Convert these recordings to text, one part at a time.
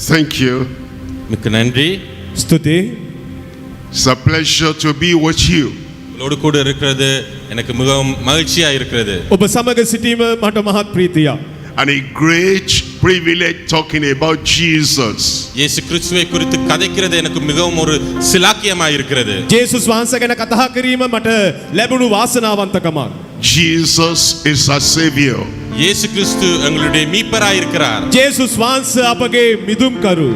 Thank you. மிக்க நன்றி. ஸ்துதி. It's a pleasure to be with you. உங்களோடு கூட இருக்கிறது எனக்கு மிகவும் மகிழ்ச்சியா இருக்கிறது. ඔබ සමග සිටීම මට මහත් ප්‍රීතියක්. And a great privilege talking about Jesus. இயேசு கிறிஸ்துவை குறித்து கதைக்கிறது எனக்கு மிகவும் ஒரு சிலாக்கியமாக இருக்கிறது. ජේසුස් වහන්සේ ගැන කතා කිරීම මට ලැබුණු වාසනාවන්තකමක්. Jesus is our Savior. இயேசு கிறிஸ்து எங்களுடைய மீட்பராய் இருக்கிறார். ජේසුස් වහන්සේ අපගේ මිදුම්කරු.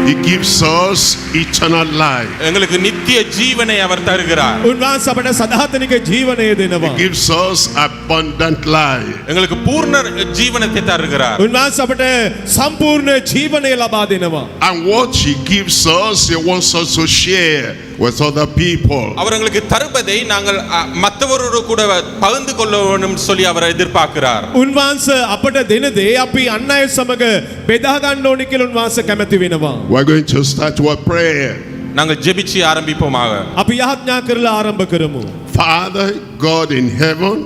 He gives us eternal life. எங்களுக்கு நித்திய ஜீவனை அவர் தருகிறார். උන්වහන්සේ අපට සදාතනික ජීවනය දෙනවා. He gives us abundant life. எங்களுக்கு பூர்ண ஜீவனத்தை தருகிறார். උන්වහන්සේ අපට සම්පූර්ණ ජීවනය ලබා දෙනවා. And what He gives us, He wants us to share with other people. அவர் எங்களுக்கு தருவதை நாங்கள் மற்றவரோடு கூட பகிர்ந்து கொள்ள வேண்டும் சொல்லி அவர் எதிர்பார்க்கிறார். උන්වහන්සේ අපට දෙන දේ අපි අන් අය සමග බෙදා ගන්න ඕනේ කියලා උන්වහන්සේ කැමති වෙනවා. We're going to start with prayer. நாங்கள் ஜெபிச்சு ஆரம்பிப்போமாக. අපි යාඥා කරලා ආරම්භ කරමු. Father God in heaven,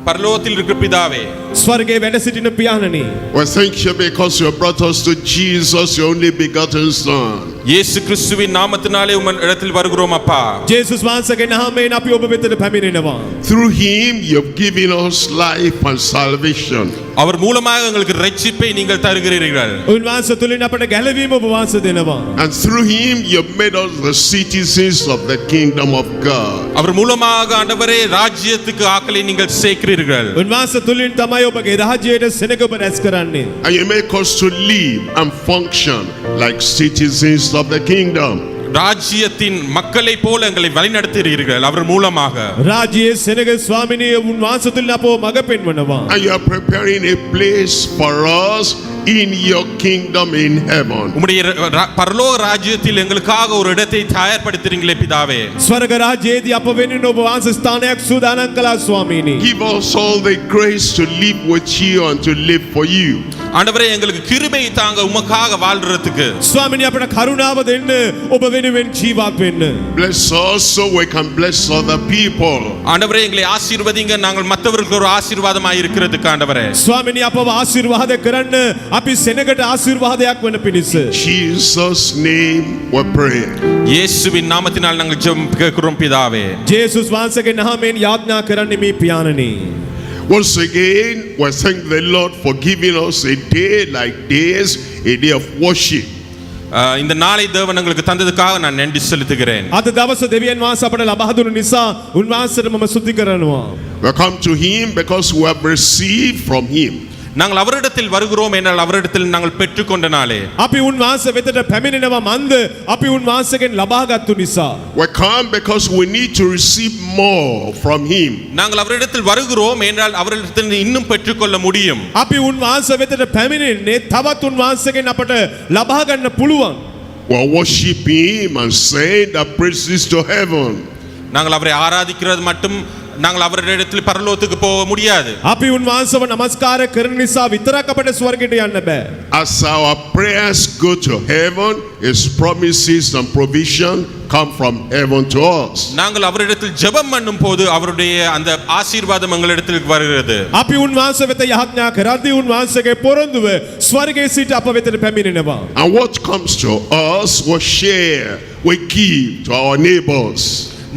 பரலோகத்தில் இருக்கிற பிதாவே, ස්වර්ගයේ වැඩ සිටින පියාණනි, we thank you because you brought us to Jesus, your only begotten Son. இயேசு கிறிஸ்துவின் நாமத்தினாலே உம்முடைய இடத்தில் வருகிறோம் அப்பா. ජේසුස් වහන්සේගේ නාමයෙන් අපි ඔබ වෙතට පැමිණෙනවා. Through Him, you've given us life and salvation. அவர் மூலமாக எங்களுக்கு ரட்சிப்பை நீங்கள் தருகிறீர்கள். උන්වහන්සේ තුලින් අපට ගැලවීම ඔබ වහන්සේ දෙනවා. And through Him, you've made us the citizens of the kingdom of God. அவர் மூலமாக ஆண்டவரே ராஜ்யத்துக்கு ஆக்களை நீங்கள் சேர்க்கிறீர்கள். උන්වහන්සේ තුලින් තමයි ඔබගේ රාජ්‍යයට සෙනග ඔබ රැස් කරන්නේ. And you make us to live and function like citizens of the kingdom. ராஜ்யத்தின் மக்களை போல எங்களை வழிநடத்துகிறீர்கள் அவர் மூலமாக. රාජ්‍යයේ සෙනග ස්වාමිනිය උන්වහන්සේ තුලින් අපව මඟ පෙන්වනවා. And you are preparing a place for us in your kingdom in heaven. உம்முடைய பரலோக ராஜ்யத்தில் எங்களுக்காக ஒரு இடத்தை தயார்படுத்துறீங்களே பிதாவே. ස්වර්ග රාජ්‍යයේදී අප වෙනුවෙන් ඔබ වහන්සේ ස්ථානයක් සූදානම් කළා ස්වාමීනි. Give us all the grace to live with you and to live for you. ஆண்டவரே எங்களுக்கு கிருபை தாங்க உமக்காக வாழ்றதுக்கு. ස්වාමීනි අපට කරුණාව දෙන්න ඔබ වෙනුවෙන් ජීවත් වෙන්න. Bless us so we can bless other people. ஆண்டவரே எங்களை ஆசீர்வதிங்க நாங்கள் மற்றவர்களுக்கு ஒரு ஆசீர்வாதமாய் இருக்கிறதுக்கு ஆண்டவரே. ස්වාමීනි අපව ආශිර්වාද කරන්න අපි සෙනගට ආශිර්වාදයක් වෙන පිණිස. Jesus name we pray. இயேசுவின் நாமத்தினால் நாங்கள் ஜெபம் கேட்கிறோம் பிதாவே. ජේසුස් වහන්සේගේ නාමයෙන් යාඥා කරන්නේ මේ පියාණනි. Once again, we thank the Lord for giving us a day like this, a day of worship. இந்த நாளை தேவன் எங்களுக்கு தந்ததுக்காக நான் நன்றி செலுத்துகிறேன். අද දවස දෙවියන් වහන්සේ අපට ලබා දුන්න නිසා උන්වහන්සේට මම ස්තුති කරනවා. We come to Him because we have received from Him. நாங்கள் அவரிடத்தில் வருகிறோம் என்றால் அவரிடத்தில் நாங்கள் பெற்றுக்கொண்ட நாளே. අපි උන්වහන්සේ වෙතට පැමිණෙනවා මන්ද අපි උන්වහන්සේගෙන් ලබාගත්තු නිසා. We come because we need to receive more from Him. நாங்கள் அவரிடத்தில் வருகிறோம் என்றால் அவரிடத்தில் இன்னும் பெற்றுக்கொள்ள முடியும். අපි උන්වහන්සේ වෙතට පැමිණෙන්නේ තවත් උන්වහන්සේගෙන් අපට ලබා ගන්න පුළුවන්. We worship Him and send the praises to heaven. நாங்கள் அவரை ஆராதிக்கிறது மட்டும் நாங்கள் அவரிடத்தில் பரலோகத்துக்கு போக முடியாது. අපි උන්වහන්සේව නමස්කාර කරන නිසා විතරක් අපට ස්වර්ගයට යන්න බෑ. As our prayers go to heaven, His promises and provision come from heaven to us. நாங்கள் அவரிடத்தில் ஜெபம் பண்ணும் போது அவருடைய அந்த ஆசீர்வாதம் எங்களிடத்தில் வருகிறது. අපි උන්වහන්සේ වෙත යාඥා කරද්දී උන්වහන්සේගේ පොරොන්දුව ස්වර්ගයේ සිට අප වෙතට පැමිණෙනවා. And what comes to us, we share, we give to our neighbors.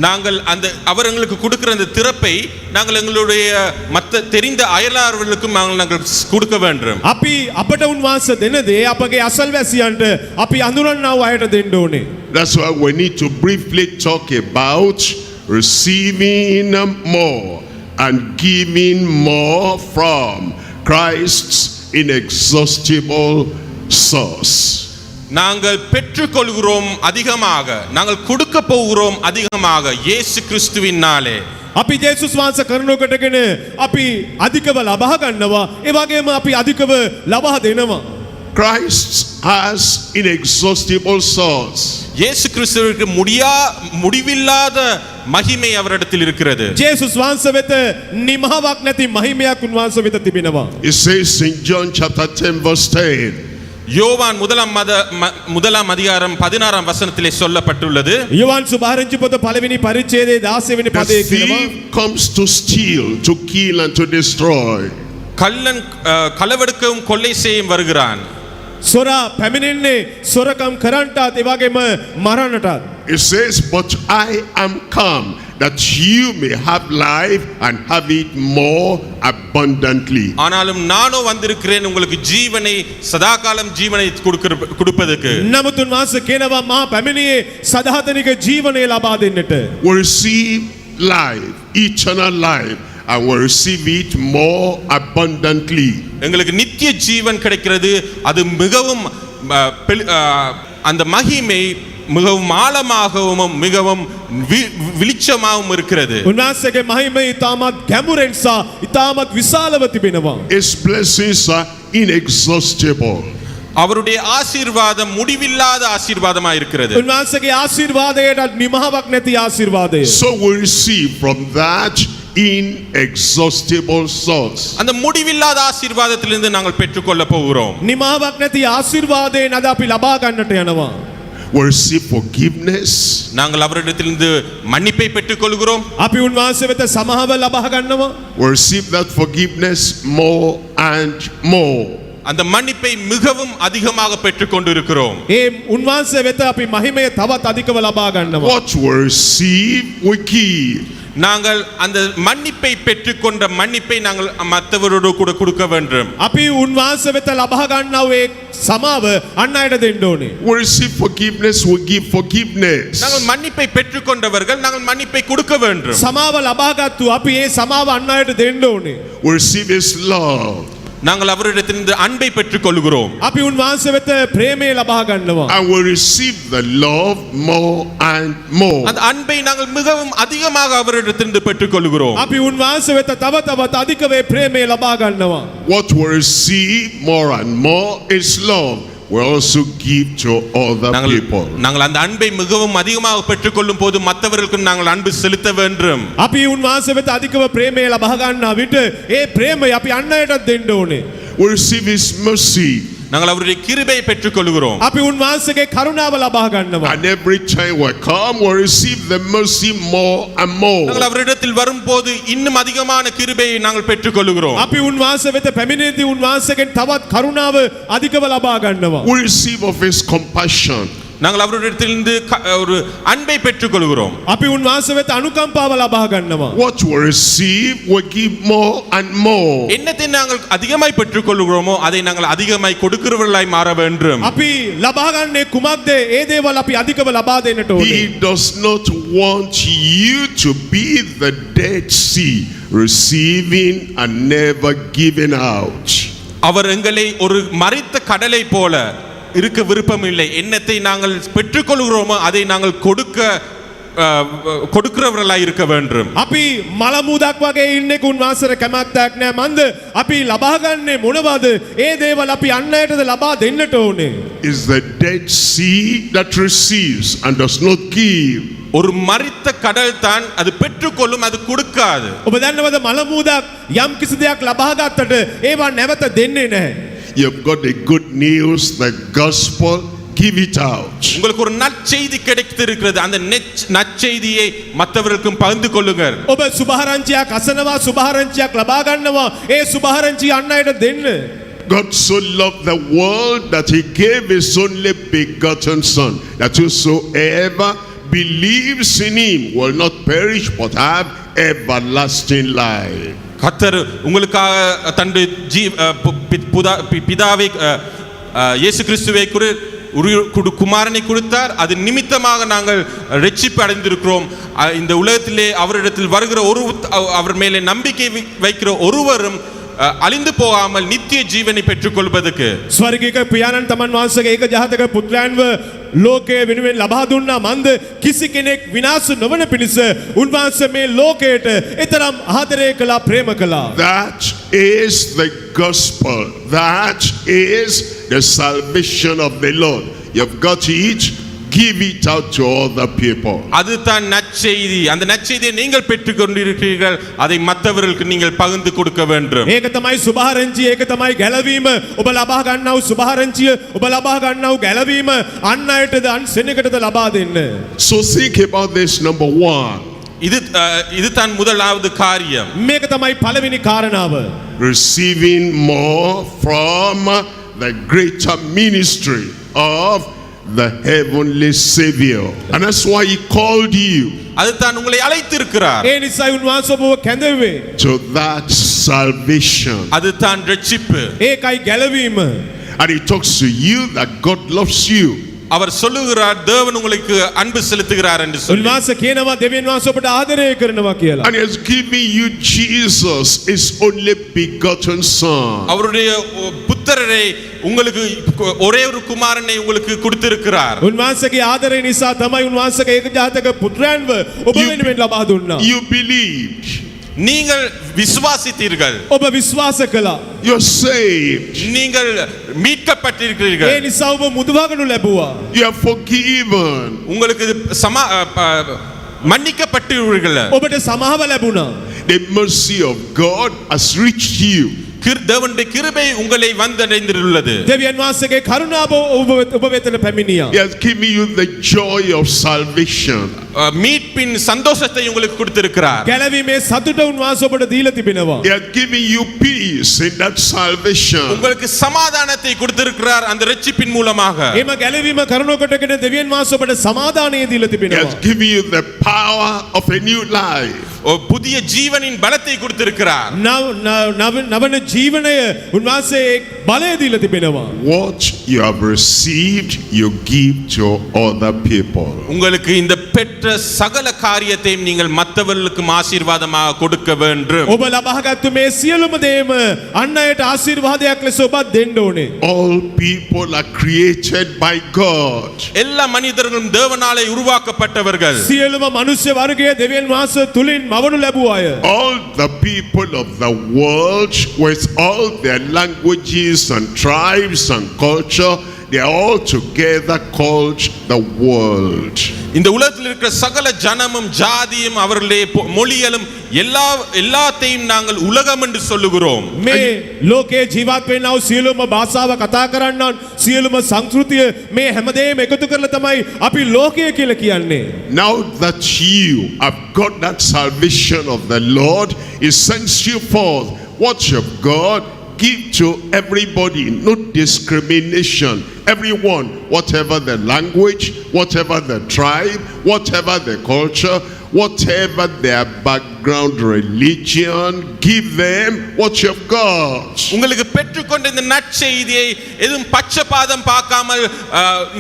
நாங்கள் அந்த அவர் எங்களுக்கு கொடுக்கிற அந்த திறப்பை நாங்கள் எங்களுடைய மற்ற தெரிந்த அயலார்களுக்கும் நாங்கள் கொடுக்க வேண்டும். අපි අපට උන්වහන්සේ දෙන දේ අපගේ අසල්වැසියන්ට අපි අඳුරන්නා අයට දෙන්න ඕනේ. That's why we need to briefly talk about receiving more and giving more from Christ's inexhaustible source. நாங்கள் பெற்றுக்கொள்கிறோம் அதிகமாக, நாங்கள் கொடுக்க போகிறோம் அதிகமாக இயேசு கிறிஸ்துவினாலே. අපි ජේසුස් වහන්සේ කරනකොටගෙන අපි අධිකව ලබා ගන්නවා. ඒ වගේම අපි අධිකව ලබා දෙනවා. Christ has inexhaustible source. இயேசு கிறிஸ்துவுக்கு முடிவில்லாத மகிமை அவரிடத்தில் இருக்கிறது. ජේසුස් වහන්සේ වෙත නිමාවක් නැති මහිමයක් උන්වහන්සේ වෙත තිබෙනවා. It says in John chapter 10 verse 10. யோவான் முதலாம் அதிகாரம் 16ஆம் வசனத்திலே சொல்லப்பட்டுள்ளது. யோவான் சுபாரංචි පොත පළවෙනි පරිච්ඡේදයේ 16 වෙනි පදයේ කියනවා. The thief comes to steal, to kill and to destroy. கள்ளன் களவெடுக்கவும் கொள்ளை செய்யும் வருகிறான். සොරා පැමිණෙන්නේ සොරකම් කරන්නටත් ඒ වගේම මරන්නටත්. It says, but I am come that you may have life and have it more abundantly. ஆனாலும் நானோ வந்திருக்கிறேன் உங்களுக்கு ஜீவனை சதாகாலம் ஜீவனை கொடுப்பதற்கு. නමුත් උන්වහන්සේ කියනවා මා පැමිණියේ සදාතනික ජීවනය ලබා දෙන්නට. We receive life, eternal life, and we receive it more abundantly. எங்களுக்கு நித்திய ஜீவன் கிடைக்கிறது. அது மிகவும் அந்த மகிமை மிகவும் ஆழமாகவும் மிகவும் வெளிச்சமாகவும் இருக்கிறது. උන්වහන්සේගේ මහිමය ඉතාමත් ගැඹුරෙන් සහ ඉතාමත් විශාලව තිබෙනවා. His blessings are inexhaustible. அவருடைய ஆசீர்வாதம் முடிவில்லாத ஆசீர்வாதமாக இருக்கிறது. උන්වහන්සේගේ ආශිර්වාදයට නිමහාවක් නැති ආශිර්වාදය. So we receive from that inexhaustible source. அந்த முடிவில்லாத ஆசீர்வாதத்திலிருந்து நாங்கள் பெற்றுக்கொள்ள போகிறோம். නිමහාවක් නැති ආශිර්වාදයෙන් අද අපි ලබා ගන්නට යනවා. We receive forgiveness. நாங்கள் அவரிடத்திலிருந்து மன்னிப்பை பெற்றுக்கொள்கிறோம். අපි උන්වහන්සේ වෙත සමාව ලබා ගන්නවා. We receive that forgiveness more and more. அந்த மன்னிப்பை மிகவும் அதிகமாக பெற்றுக்கொண்டிருக்கிறோம். ඒ උන්වහන්සේ වෙත අපි මහිමය තවත් අධිකව ලබා ගන්නවා. What we receive, we give. நாங்கள் அந்த மன்னிப்பை பெற்றுக்கொண்ட மன்னிப்பை நாங்கள் மற்றவரோடு கூட கொடுக்க வேண்டும். අපි උන්වහන්සේ වෙත ලබා ගන්නා ඒ සමාව අන් අයට දෙන්න ඕනේ. We receive forgiveness, we give forgiveness. நாங்கள் மன்னிப்பை பெற்றுக்கொண்டவர்கள் நாங்கள் மன்னிப்பை கொடுக்க வேண்டும். සමාව ලබාගත්තු අපි ඒ සමාව අන් අයට දෙන්න ඕනේ. We receive His love. நாங்கள் அவரிடத்திலிருந்து அன்பை பெற்றுக்கொள்கிறோம். අපි උන්වහන්සේ වෙත ප්‍රේමය ලබා ගන්නවා. And we receive the love more and more. அந்த அன்பை நாங்கள் மிகவும் அதிகமாக அவரிடத்திலிருந்து பெற்றுக்கொள்கிறோம். අපි උන්වහන්සේ වෙත තව තවත් අධික වේ ප්‍රේමය ලබා ගන්නවා. What we receive more and more is love. We also give to other people. நாங்கள் அந்த அன்பை மிகவும் அதிகமாக பெற்றுக்கொள்ளும் போது மற்றவர்களுக்கும் நாங்கள் அன்பு செலுத்த வேண்டும். අපි උන්වහන්සේ වෙත අධිකව ප්‍රේමය ලබා ගන්නා විට ඒ ප්‍රේමය අපි අන් අයටත් දෙන්න ඕනේ. We receive His mercy. நாங்கள் அவருடைய கிருபையை பெற்றுக்கொள்கிறோம். අපි උන්වහන්සේගේ කරුණාව ලබා ගන්නවා. And every time we come, we receive the mercy more and more. நாங்கள் அவரிடத்தில் வரும்போது இன்னும் அதிகமான கிருபையை நாங்கள் பெற்றுக்கொள்கிறோம். අපි උන්වහන්සේ වෙත පැමිණෙද්දී උන්වහන්සේගෙන් තවත් කරුණාව අධිකව ලබා ගන්නවා. We receive of His compassion. நாங்கள் அவரிடத்திலிருந்து ஒரு அன்பை பெற்றுக்கொள்கிறோம். අපි උන්වහන්සේ වෙත අනුකම්පාව ලබා ගන්නවා. What we receive, we give more and more. என்னத்தை நாங்கள் அதிகமாய் பெற்றுக்கொள்கிறோமோ அதை நாங்கள் அதிகமாய் கொடுக்கிறவர்களாய் மாற வேண்டும். අපි ලබා ගන්නේ කුමක්ද? ඒ දේවල් අපි අධිකව ලබා දෙන්නට ඕනේ. He does not want you to be the Dead Sea, receiving and never giving out. அவர் எங்களை ஒரு மரித்த கடலை போல இருக்க விருப்பம் இல்லை. என்னத்தை நாங்கள் பெற்றுக்கொள்கிறோமோ அதை நாங்கள் கொடுக்கிறவர்களாய் இருக்க வேண்டும். අපි මල මුදක් වගේ ඉන්නේ උන්වහන්සේට කැමැත්තක් නැහැ. මන්ද අපි ලබා ගන්නේ මොනවද? ඒ දේවල් අපි අන් අයටද ලබා දෙන්නට ඕනේ. Is the Dead Sea that receives and does not give. ஒரு மரித்த கடல் தான் அது பெற்றுக்கொள்ளும், அது கொடுக்காது. ඔබ දන්නවද මල මුදක් යම් කිසි දෙයක් ලබා ගත්තට ඒවා නැවත දෙන්නේ නැහැ. You've got the good news, the gospel, give it out. உங்களுக்கு ஒரு நற்செய்தி கிடைத்திருக்கிறது. அந்த நற்செய்தியை மற்றவர்களுக்கும் பகிர்ந்து கொள்ளுங்கள். ඔබ සුභාරංචියක් අසනවා, සුභාරංචියක් ලබා ගන්නවා. ඒ සුභාරංචිය අන් අයට දෙන්න. God so loved the world that He gave His only begotten Son, that whosoever believes in Him will not perish but have everlasting life. கர்த்தர் உங்களுக்காக தன்னுடைய பிதாவை இயேசு கிறிஸ்துவை குமாரனை கொடுத்தார். அது நிமித்தமாக நாங்கள் ரட்சிப்பு அடைந்திருக்கிறோம். இந்த உலகத்திலே அவரிடத்தில் வருகிற அவர் மேலே நம்பிக்கை வைக்கிற ஒருவரும் අලින්ද පොවාමල් නිත්‍ය ජීවනය පෙற்றுකොල්පදක ස්වර්ගික පියාණන් තමන් වහන්සේගේ ඒක ජාතක පුත්‍රයන්ව ලෝකයේ වෙනුවෙන් ලබා දුන්නා. මන්ද කිසි කෙනෙක් විනාශ නොවන පිණිස උන්වහන්සේ මේ ලෝකයට එතරම් ආදරය කළා, ප්‍රේම කළා. That is the gospel. That is the salvation of the Lord. You've got it. Give it out to other people. அதுதான் நற்செய்தி. அந்த நற்செய்தியை நீங்கள் பெற்றுக்கொண்டிருக்கிறீர்கள், அதை மற்றவர்களுக்கு நீங்கள் பகிர்ந்து கொடுக்க வேண்டும். ඒක තමයි සුභාරංචිය, ඒක තමයි ගැලවීම. ඔබ ලබා ගන්නා වූ සුභාරංචිය, ඔබ ලබා ගන්නා වූ ගැලවීම අන් අයටද අන් සෙනගටද ලබා දෙන්න. So think about this, number one. இது தான் முதலாவது காரியம். මේක තමයි පළවෙනි කාරණාව. Receiving more from the greater ministry of the heavenly Savior. And that's why he called you அதுதான் உங்களை அழைத்திருக்கிறார். ඒ නිසායි උන්වහන්සේ ඔබව කැඳවුවේ. to that salvation. அதுதான் ரட்சிப்பு. ඒකයි ගැලවීම. And he talks to you that God loves you. அவர் சொல்லுகிறார் தேவன் உங்களுக்கு அன்பு செலுத்துகிறார் என்று சொல்லி. උන්වහන්සේ කියනවා දෙවියන් වහන්සේ ඔබට ආදරය කරනවා කියලා. And he has given you Jesus, his only begotten son. அவருடைய புத்திரரை உங்களுக்கு ஒரே ஒரு குமாரனை உங்களுக்கு கொடுத்திருக்கிறார். උන්වහන්සේගේ ආදරය නිසා තමයි උන්වහන්සේගේ ඒකජාතක පුත්‍රයන්ව ඔබ වෙනුවෙන් ලබා දුන්නා. You believed. நீங்கள் விசுவாசித்தீர்கள். ඔබ විශ්වාස කළා. You're saved. நீங்கள் மீட்கப்பட்டிருக்கிறீர்கள். ඒ නිසා ඔබ මුදවගනු ලැබුවා. You are forgiven. உங்களுக்கு மன்னிக்கப்பட்டீர்கள். ඔබට සමාව ලැබුණා. The mercy of God has reached you. தேவனுடைய கிருபை உங்களை வந்தடைந்துள்ளது. දෙවියන් වහන්සේගේ කරුණාව ඔබ වෙතට පැමිණියා. He has given you the joy of salvation. மீட்பின் சந்தோஷத்தை உங்களுக்கு கொடுத்திருக்கிறார். ගැලවීමේ සතුට උන්වහන්සේ ඔබට දීලා තිබෙනවා. He has given you peace in that salvation. உங்களுக்கு சமாதானத்தை கொடுத்திருக்கிறார் அந்த இரட்சிப்பின் மூலமாக. එම ගැලවීම කරුණාකොටගෙන දෙවියන් වහන්සේ ඔබට සමාදානය දීලා He තිබෙනවා. has given you the power of a new life. புதிய ஜீவனின் பலத்தை கொடுத்திருக்கிறார். නවන ජීවනය උන්වහන්සේ බලය දීලා තිබෙනවා. What you have received, you give to other people. உங்களுக்கு இந்த பெற்ற சகல காரியத்தையும் நீங்கள் மற்றவர்களுக்கு ஆசீர்வாதமாக கொடுக்க வேண்டும். ඔබ ලබාගත්තු මේ සියලුම දේම අන් අයට ආශිර්වාදයක් ලෙස ඔබ දෙන්න ඕනේ. All people are created by God. எல்லா மனிதர்களும் தேவனாலே உருவாக்கப்பட்டவர்கள். සියලුම මනුෂ්‍ය වර්ගය දෙවියන් වහන්සේ තුලින් මවනු ලැබුව අය. All the people of the world with all their languages and tribes and culture, they are all together called the world. இந்த உலகத்தில் இருக்கிற சகல ஜனமும் ஜாதியும் அவர்களுடைய மொழிகளும் எல்லாத்தையும் நாங்கள் உலகம் என்று சொல்லுகிறோம். මේ ලෝකේ ජීවත් වෙනා වූ සියලුම භාෂාව කතා කරන්නන් සියලුම සංස්කෘතිය මේ හැමදේම එකතු කරලා තමයි අපි ලෝකය කියලා කියන්නේ. Now that you have got that salvation of the Lord, he sends you forth. What you have got, give to everybody, no discrimination. Everyone, whatever their language, whatever their tribe, whatever their culture, whatever their background, religion, give them what you've got. உங்களுக்கு பெற்றுக்கொண்ட இந்த நற்செய்தியை எதுவும் பட்சபாதம் பார்க்காமல்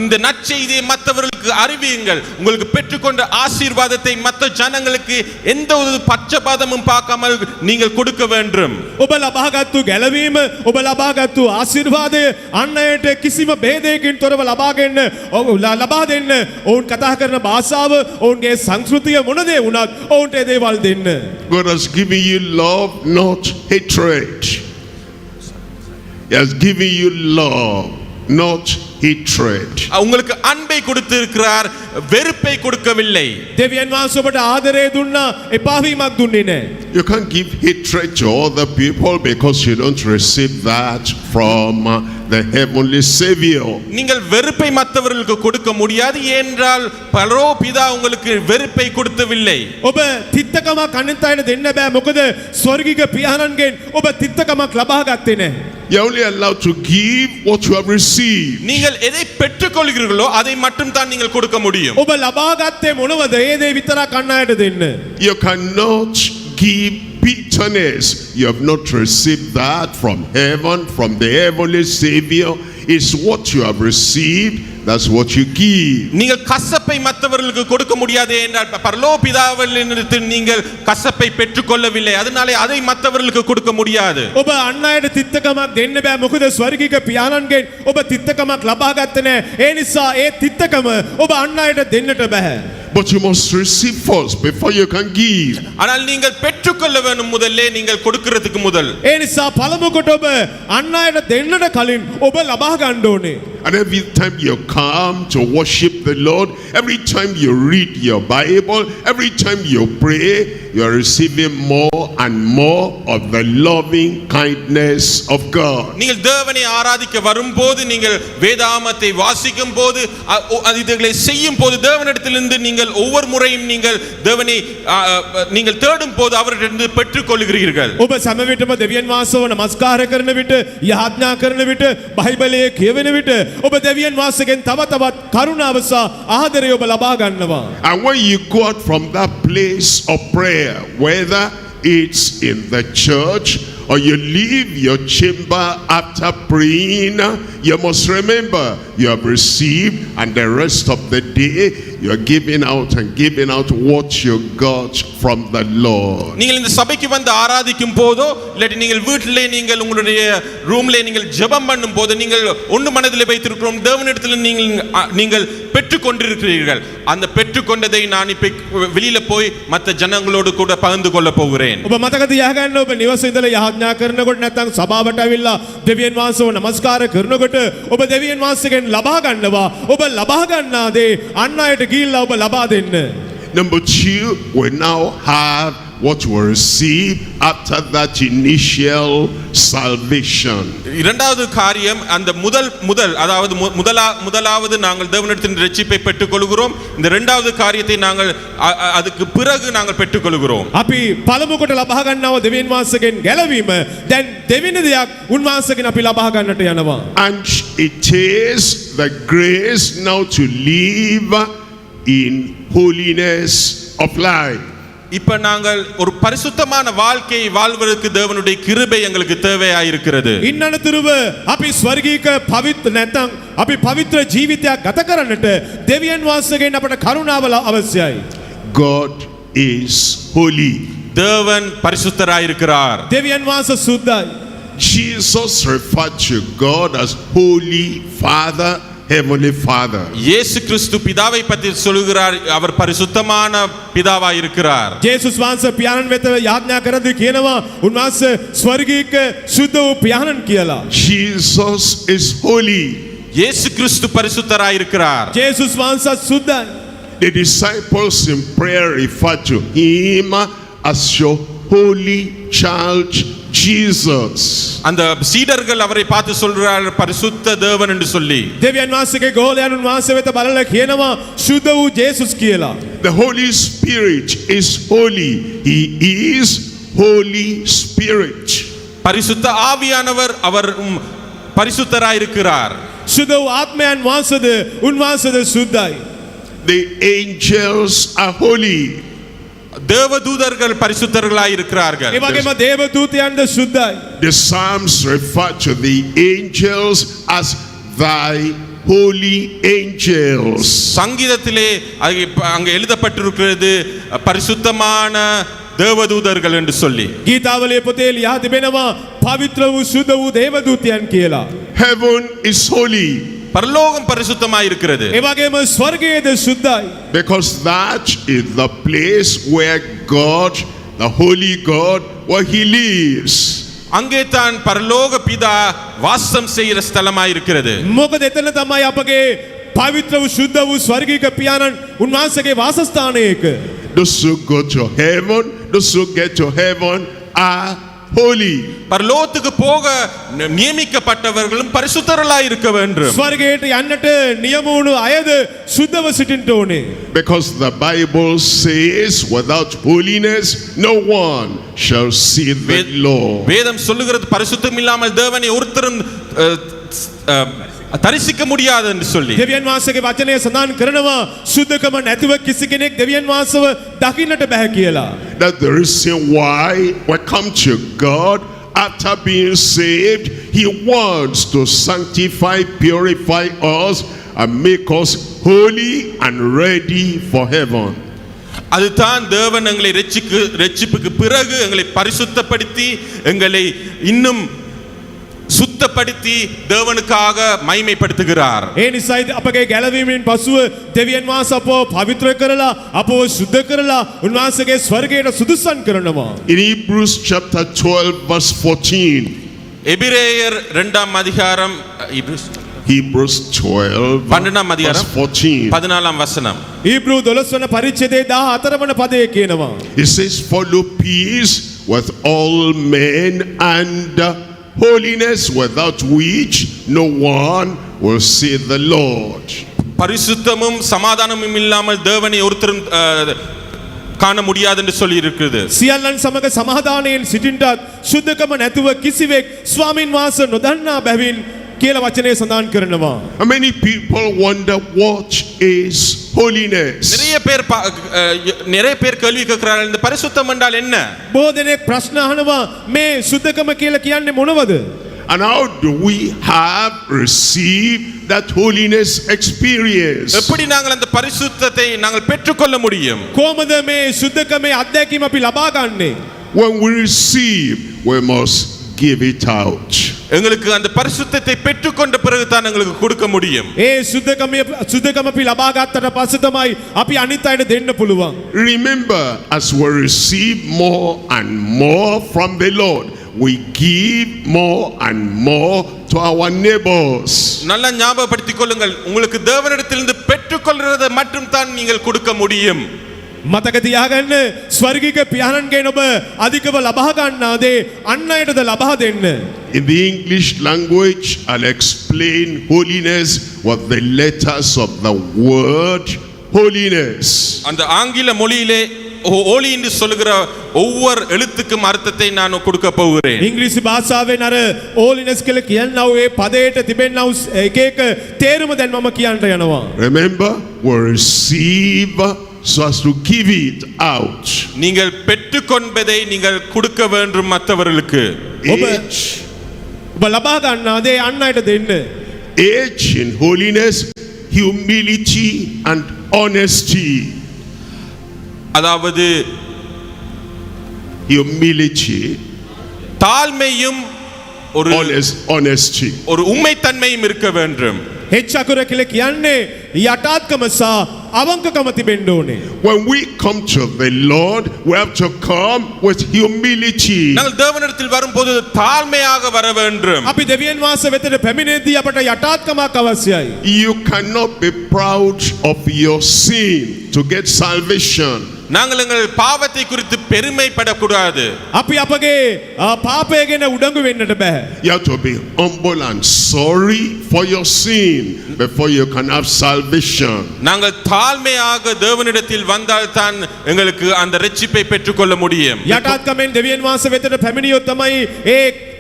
இந்த நற்செய்தியை மற்றவர்களுக்கு அறிவியுங்கள். உங்களுக்கு பெற்றுக்கொண்ட ஆசீர்வாதத்தை மற்ற ஜனங்களுக்கு எந்த ஒரு பட்சபாதமும் பார்க்காமல் நீங்கள் கொடுக்க வேண்டும். ඔබ ලබාගත්තු ගැලවීම, ඔබ ලබාගත්තු ආශිර්වාදය අන් අයට කිසිම භේදයකින් තොරව ලබා දෙන්න ඔවුන් කතා කරන භාෂාව, ඔවුන්ගේ සංස්කෘතිය මොන දේ වුණත් ඔවුන්ට ඒ දේවල් දෙන්න. God has given you love, not hatred. He has given you love, not hatred. உங்களுக்கு அன்பை கொடுத்திருக்கிறார், வெறுப்பை கொடுக்கவில்லை. දෙවියන් වහන්සේ ඔබට ආදරය දුන්නා, එපා වීමක් දුන්නේ නැහැ. You can't give hatred to other people because you don't receive that from the heavenly Savior. நீங்கள் வெறுப்பை மற்றவர்களுக்கு கொடுக்க முடியாது என்றால் பரலோக பிதா உங்களுக்கு வெறுப்பை கொடுத்தவில்லை. ඔබ තිත්තකමක් අනිත් අයට දෙන්න බෑ. මොකද ස්වර්ගික පියාණන්ගෙන් ඔබ තිත්තකමක් ලබා ගත්තේ නැහැ. You're only allowed to give what you have received. நீங்கள் எதை பெற்றுக்கொள்கிறீர்களோ அதை மட்டும் தான் நீங்கள் கொடுக்க முடியும். ඔබ ලබා ගත්තේ මොනවද? ඒ දේ විතරක් අන් අයට දෙන්න. You cannot give bitterness. You have not received that from heaven, from the heavenly Savior. It's what you have received, that's what you give. நீங்கள் கசப்பை மற்றவர்களுக்கு கொடுக்க முடியாது என்றால் பரலோக பிதாவிலிருந்து நீங்கள் கசப்பை பெற்றுக்கொள்ளவில்லை, அதனாலே அதை மற்றவர்களுக்கு கொடுக்க முடியாது. ඔබ අන් අයට තිත්තකමක් දෙන්න බෑ. මොකද ස්වර්ගික පියාණන්ගෙන් ඔබ තිත්තකමක් ලබා ගත්තේ නැහැ. ඒ නිසා ඒ තිත්තකම ඔබ අන් අයට දෙන්නට බෑ. But you must receive first before you can give. ஆனால் நீங்கள் பெற்றுக்கொள்ள வேண்டும் முதல்ல, நீங்கள் கொடுக்கிறதுக்கு முதல். ඒ නිසා පළමු කොට ඔබ අන් අයට දෙන්නට කලින් ඔබ ලබා ගන්න ඕනේ. And every time you come to worship the Lord, every time you read your Bible, every time you pray, you are receiving more and more of the loving kindness of God. நீங்கள் தேவனை ஆராதிக்க வரும்போது, நீங்கள் வேதாகமத்தை வாசிக்கும் போது, இதுகளை செய்யும் போது, தேவனிடத்திலிருந்து நீங்கள் ஒவ்வொரு முறையும் நீங்கள் தேவனை நீங்கள் தேடும் போது அவரிடமிருந்து பெற்றுக்கொள்கிறீர்கள். ඔබ සෑම විටම දෙවියන් වහන්සේව නමස්කාර කරන විට, යාඥා කරන විට, බයිබලයේ කියවෙන විට ඔබ දෙවියන් වහන්සේගෙන් තව තවත් කරුණාව සහ ආදරය ඔබ ලබා ගන්නවා. And when you go out from that place of prayer, whether it's in the church or you leave your chamber after praying, you must remember you have received, and the rest of the day you are giving out what you got from the Lord. நீங்கள் இந்த சபைக்கு வந்து ஆராதிக்கும் போதோ, இல்லாட்டி நீங்கள் வீட்டிலே நீங்கள் உங்களுடைய ரூம்ல நீங்கள் ஜெபம் பண்ணும் போது, நீங்கள் ஒன்று மனதில் வைத்திருக்கிறோம் தேவனிடத்தில் நீங்கள் பெற்றுக்கொண்டிருக்கிறீர்கள். அந்த பெற்றுக்கொண்டதை நான் இப்ப வெளியில போய் மற்ற ஜனங்களோடு கூட பகிர்ந்து கொள்ள போகிறேன். ඔබ මතක තියාගන්න, ඔබ නිවසේ ඉඳලා යාඥා කරනකොට නැත්නම් සභාවට අවිල්ලා දෙවියන් වහන්සේව නමස්කාර කරනකොට ඔබ දෙවියන් වහන්සේගෙන් ලබා ගන්නවා. ඔබ ලබා ගන්නා දේ අන් අයට ගිහිල්ලා ඔබ ලබා දෙන්න. Number 2, we now have what we receive after that initial salvation. இரண்டாவது காரியம், அந்த முதல் அதாவது முதலாவது நாங்கள் தேவனிடத்தின் இரட்சிப்பை பெற்றுக்கொள்கிறோம். இந்த இரண்டாவது காரியத்தை நாங்கள் அதுக்கு பிறகு நாங்கள் பெற்றுக்கொள்கிறோம். අපි පළමු කොට ලබා ගන්නව දෙවියන් වහන්සේගෙන් ගැලවීම. දැන් දෙවෙනි දෙයක් උන්වහන්සේගෙන් අපි ලබා ගන්නට යනවා. And it is the grace now to live in holiness of life. இப்ப நாங்கள் ஒரு பரிசுத்தமான வாழ்க்கையை வாழ்வதற்கு தேவனுடைய கிருபை எங்களுக்கு தேவையாயிருக்கிறது. ඉන්නනතුරුව අපි ස්වර්ගීක පවිත්‍ර නැත්නම් අපි පවිත්‍ර ජීවිතයක් ගත කරන්නට දෙවියන් වහන්සේගෙන් අපට කරුණාව අවශ්‍යයි. God is holy. தேவன் பரிசுத்தராயிருக்கிறார். දෙවියන් වහන්සේ සුද්ධයි. Jesus referred to God as Holy Father, Heavenly Father. இயேசு கிறிஸ்து பிதாவை பற்றி சொல்கிறார், அவர் பரிசுத்தமான பிதாவாய் இருக்கிறார். ජේසුස් වහන්සේ පියාණන් වෙත යාඥා කරද්දී කියනවා උන්වහන්සේ ස්වර්ගීක සුද්ධ වූ පියාණන් කියලා. Jesus is holy. இயேசு கிறிஸ்து பரிசுத்தராய் இருக்கிறார். ජේසුස් වහන්සේ සුද්ධයි. The disciples in prayer refer to him as your holy child Jesus. அந்த சீடர்கள் அவரை பார்த்து சொல்றார் பரிசுத்த தேவன் என்று சொல்லி. දෙවියන් වහන්සේගේ ගෝලයන් වහන්සේ වෙත බලලා කියනවා සුද්ධ වූ ජේසුස් කියලා. The Holy Spirit is holy. He is Holy Spirit. பரிசுத்த ஆவியானவர் அவர் பரிசுத்தராய் இருக்கிறார். සුද්ධ වූ ආත්මයන් වහන්සේද උන්වහන්සේද සුද්ධයි. The angels are holy. தேவதூதர்கள் பரிசுத்தர்களாய் இருக்கிறார்கள். ඒ වගේම දේවදූතයන්ද සුද්ධයි. The Psalms refer to the angels as thy holy angels. சங்கீதத்திலே அங்கே எழுதப்பட்டிருக்கிறது பரிசுத்தமான தேவதூதர்கள் என்று சொல்லி. ගීතාවලියේ පොතේ ලියා තිබෙනවා පවිත්‍ර වූ සුද්ධ වූ දේවදූතයන් කියලා. Heaven is holy. பரலோகம் பரிசுத்தமாய் இருக்கிறது. ඒ වගේම ස්වර්ගයේද සුද්ධයි. Because that is the place where God, the holy God, where he lives. அங்கே தான் பரலோக பிதா வாசம் செய்கிற ஸ்தலமாய் இருக்கிறது. මොකද එතන තමයි අපගේ පවිත්‍ර වූ සුද්ධ වූ ස්වර්ගීක පියාණන් උන්වහන්සේගේ වාසස්ථානයක. Those who go to heaven, those who get to heaven are holy. பரலோகத்துக்கு போக நியமிக்கப்பட்டவர்களும் பரிசுத்தர்களாய் இருக்க வேண்டும். ස්වර්ගයට යන්නට නියම වුණු අයද සුද්ධව සිටින්න ඕනේ. Because the Bible says without holiness no one shall see the Lord. வேதம் சொல்லுகிறது பரிசுத்தம் இல்லாமல் தேவனை ஒருத்தரும் தரிசிக்க முடியாது என்று சொல்லி. දෙවියන් වහන්සේගේ වචනය සඳහන් කරනවා සුද්ධකම නැතිව කිසි කෙනෙක් දෙවියන් වහන්සේව දකින්නට බෑ කියලා. That's the reason why we come to God after being saved. He wants to sanctify, purify us and make us holy and ready for heaven. அதுதான் தேவன் எங்களை ரட்சிப்புக்கு பிறகு எங்களை பரிசுத்தப்படுத்தி எங்களை இன்னும் சுத்தப்படுத்தி தேவனுக்காக மகிமைப்படுத்துகிறார். ඒ නිසායි අපගේ ගැලවීමෙන් පසුව දෙවියන් වහන්සේ අපව පවිත්‍ර කරලා අපව සුද්ධ කරලා උන්වහන්සේගේ ස්වර්ගයට සුදුසන් කරනවා. In Hebrews chapter 12 verse 14. எபிரேயர் 2 அதிகாரம் Hebrews 12 12 verse 14. 14 වසනම්. ඊබ්‍රූ 12 වන පරිච්ඡේදයේ 14 වන පදයේ කියනවා. It says, follow peace with all men and holiness, without which no one will see the Lord. பரிசுத்தமும் சமாதானமும் இல்லாமல் தேவனை ஒருத்தரும் காண முடியாது என்று சொல்லி இருக்குது. සියල්ලන් සමග සමාදානයෙන් සිටින්නත් සුද්ධකම නැතුව කිසිවෙක් ස්වාමින් වහන්සේ නොදන්නා බැවින් කියලා වචනේ සඳහන් කරනවා. Many people wonder what is holiness. நிறைய பேர் கேள்வி கேட்கிறார்கள் இந்த பரிசுத்தம் என்றால் என்ன? බොහෝ දෙනෙක් ප්‍රශ්න අහනවා මේ සුද්ධකම කියලා කියන්නේ මොනවද? And how do we have received that holiness experience? எப்படி நாங்கள் அந்த பரிசுத்தத்தை நாங்கள் பெற்றுக்கொள்ள முடியும்? කොහොමද මේ සුද්ධකමේ අත්දැකීම අපි ලබා ගන්නෙ? When we receive, we must give it out. எங்களுக்கு அந்த பரிசுத்தத்தை பெற்றுக்கொண்ட பிறகு தான் எங்களுக்கு கொடுக்க முடியும். ඒ සුද්ධකම අපි ලබා ගත්තට පස්සේ තමයි අපි අනිත් අයට දෙන්න පුළුවන්. Remember, as we receive more and more from the Lord, we give more and more to our neighbors. நல்லா ஞாபகப்படுத்திக் கொள்ளுங்கள், உங்களுக்கு தேவனிடத்திலிருந்து பெற்றுக்கொள்றதை மட்டும் தான் நீங்கள் கொடுக்க முடியும். මතක තියාගන්න ස්වර්ගික පියාණන්ගෙන් ඔබ අධිකව ලබා ගන්නා දේ අන් අයටද ලබා දෙන්න. In the English language, I'll explain holiness with the letters of the word holiness. அந்த ஆங்கில மொழியிலே ஹோலி என்று சொல்லுகிற ஒவ்வொரு எழுத்துக்கும் அர்த்தத்தை நான் கொடுக்க போகிறேன். ඉංග්‍රීසි භාෂාවෙන් අර holiness කියලා කියනව ඒ පදයට තිබෙනව එක එක තේරුම දැන් මම කියන්න යනවා. Remember, we receive so as to give it out. நீங்கள் பெற்றுக்கொண்டதை நீங்கள் கொடுக்க வேண்டும் மற்றவர்களுக்கு. ඔබ ලබා ගන්නා දේ අන් අයට දෙන්න. H in holiness, humility and honesty. அதாவது humility, தாழ்மையும் ஒரு honesty, ஒரு உண்மைத்தன்மையும் இருக்க வேண்டும். H අකුර කියලා කියන්නේ යටාත්කම සහ අවංකකම තිබෙන්න ඕනේ. When we come to the Lord, we have to come with humility. நாங்கள் தேவனிடத்தில் வரும்போது தாழ்மையாக வர வேண்டும். අපි දෙවියන් වහන්සේ වෙතට පැමිණෙද්දී අපට යටාත්කමක් අවශ්‍යයි. You cannot be proud of your sin to get salvation. நாங்கள் எங்கள் பாவத்தை குறித்து பெருமைப்படக்கூடாது. අපි අපගේ පාපය ගැන උඩඟු වෙන්නට බෑ. You have to be humble and sorry for your sin before you can have salvation. நாங்கள் தாழ்மையாக தேவனிடத்தில் வந்தால் தான் எங்களுக்கு அந்த இரட்சிப்பை பெற்றுக்கொள்ள முடியும். යටාත්කමෙන් දෙවියන් වහන්සේ වෙතට පැමිණියොත් තමයි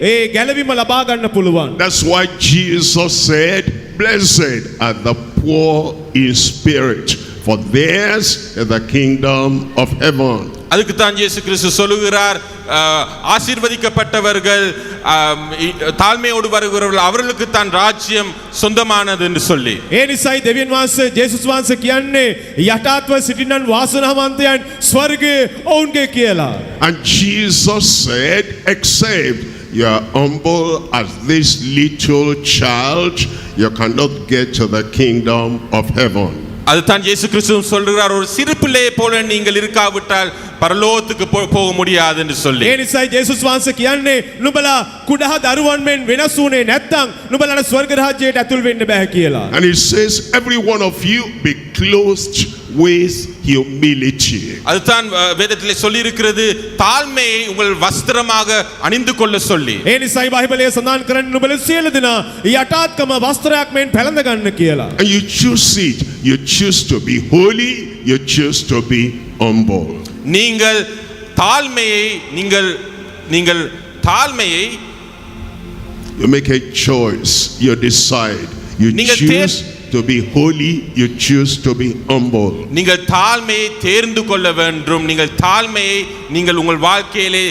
ඒ ගැලවීම ලබා ගන්න පුළුවන්. That's why Jesus said, blessed are the poor in spirit, for theirs is the kingdom of heaven. அதுக்கு தான் இயேசு கிறிஸ்து சொல்லுகிறார், ஆசீர்வதிக்கப்பட்டவர்கள் தாழ்மையோடு வருகிறவர்கள் அவர்களுக்கு தான் ராஜ்யம் சொந்தமானது என்று சொல்லி. ඒ නිසායි දෙවියන් වහන්සේ ජේසුස් වහන්සේ කියන්නේ යටාත්ව සිටිනන් වාසනාවන්තයන් ස්වර්ගයේ ඔවුන්ගේ කියලා. And Jesus said, except you are humble as this little child, you cannot get to the kingdom of heaven. அதுதான் இயேசு கிறிஸ்து சொல்றார், ஒரு சிறு பிள்ளையை போல நீங்கள் இருக்காவிட்டால் பரலோகத்துக்கு போக முடியாது என்று சொல்லி. ඒ නිසායි ජේසුස් වහන්සේ කියන්නේ නුඹලා කුඩා දරුවන් මෙන් වෙනස් වුනේ නැත්නම් නුඹලාට ස්වර්ග රාජ්‍යයට ඇතුල් වෙන්න බෑ කියලා. And he says, every one of you be clothed with humility. அதுதான் வேதத்திலே சொல்லி இருக்கிறது, தாழ்மையை உங்கள் வஸ்திரமாக அணிந்து கொள்ள சொல்லி. ඒ නිසායි බයිබලයේ සඳහන් කරන්නේ නුඹලා සියලු දෙනා යටාත්කම වස්ත්‍රයක් මෙන් පැළඳ ගන්න කියලා. And you choose it. You choose to be holy, you choose to be humble. நீங்கள் தாழ்மையை நீங்கள் தாழ்மையை you make a choice, you decide, you choose to be holy, you choose to be humble. நீங்கள் தாழ்மையை தேர்ந்து கொள்ள வேண்டும். நீங்கள் தாழ்மையை நீங்கள் உங்கள் வாழ்க்கையிலே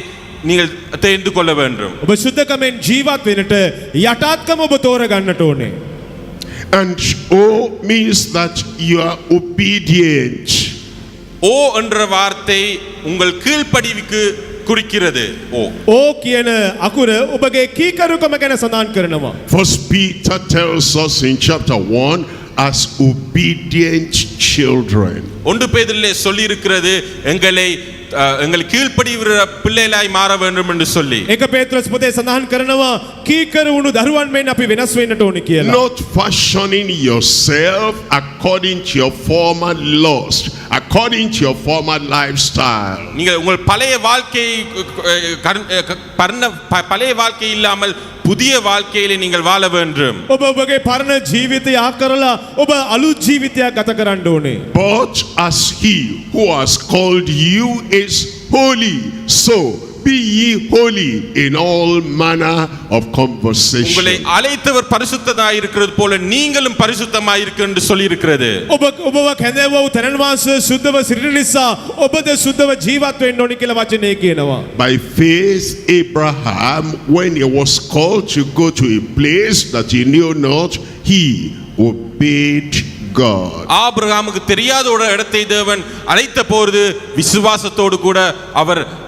நீங்கள் தேர்ந்து கொள்ள வேண்டும். ඔබ සුද්ධකමෙන් ජීවත් වෙන්නට යටාත්කම ඔබ තෝර ගන්නට ඕනේ. And O means that you are obedient. ஓ என்ற வார்த்தை உங்கள் கீழ்ப்படிவுக்கு குறிக்கிறது. ஓ කියන අකුර ඔබගේ කීකරුකම ගැන සඳහන් කරනවා. First Peter tells us in chapter 1 as obedient children. ஒன்று பேதுருவிலே சொல்லி இருக்கிறது எங்களை கீழ்ப்படிகிற பிள்ளைகளாய் மாற வேண்டும் என்று சொல்லி. එක පේත්‍රස් පොතේ සඳහන් කරනවා කීකරු වුණු දරුවන් මෙන් අපි වෙනස් වෙන්නට ඕනේ කියලා. Not fashioning yourself according to your former lust, according to your former lifestyle. நீங்கள் உங்கள் பழைய வாழ்க்கை இல்லாமல் புதிய வாழ்க்கையிலே நீங்கள் வாழ வேண்டும். ඔබ ඔබගේ පරණ ජීවිතය ආ කරලා ඔබ අලුත් ජීවිතයක් ගත කරන්න ඕනේ. But as he who has called you is holy, so be ye holy in all manner of conversation. உங்களை அழைத்தவர் பரிசுத்தமாய் இருக்கிறது போல நீங்களும் பரிசுத்தமாய் இருக்க என்று சொல்லி இருக்கிறது. ඔබව කැඳවුව තැනන් වහන්සේ සුද්ධව සිටින නිසා ඔබද සුද්ධව ජීවත් වෙන්න ඕනි කියලා වචනේ කියනවා. By faith Abraham, when he was called to go to a place that he knew not, he obeyed God. ஆபிரகாமுக்கு தெரியாத ஒரு இடத்தை தேவன் அழைத்த போது விசுவாசத்தோடு கூட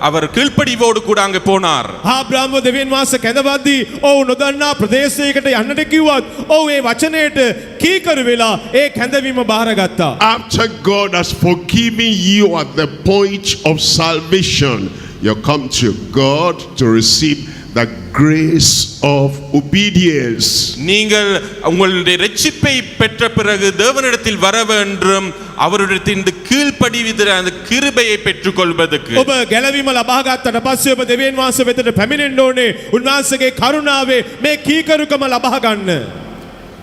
அவர் கீழ்ப்படிவோடு கூட அங்கே போனார். ආබ්‍රාම්ව දෙවියන් වහන්සේ කැඳවද්දී ඔව් නොදන්නා ප්‍රදේශයකට යන්නට කිව්වත් ඔව් ඒ වචනයට කීකරු වෙලා ඒ කැඳවීම බාරගත්තා. After God has forgiven you at the point of salvation, you come to God to receive the grace of obedience. நீங்கள் உங்களுடைய இரட்சிப்பை பெற்ற பிறகு தேவனிடத்தில் வர வேண்டும், அவரிடத்தில் கீழ்ப்படிவிற அந்த கிருபையை பெற்றுக்கொள்வதற்கு. ඔබ ගැලවීම ලබා ගන්නට පස්සේ ඔබ දෙවියන් වහන්සේ වෙතට පැමිණෙන්න ඕනේ. උන්වහන්සේගේ කරුණාවේ මේ කීකරුකම ලබා ගන්න.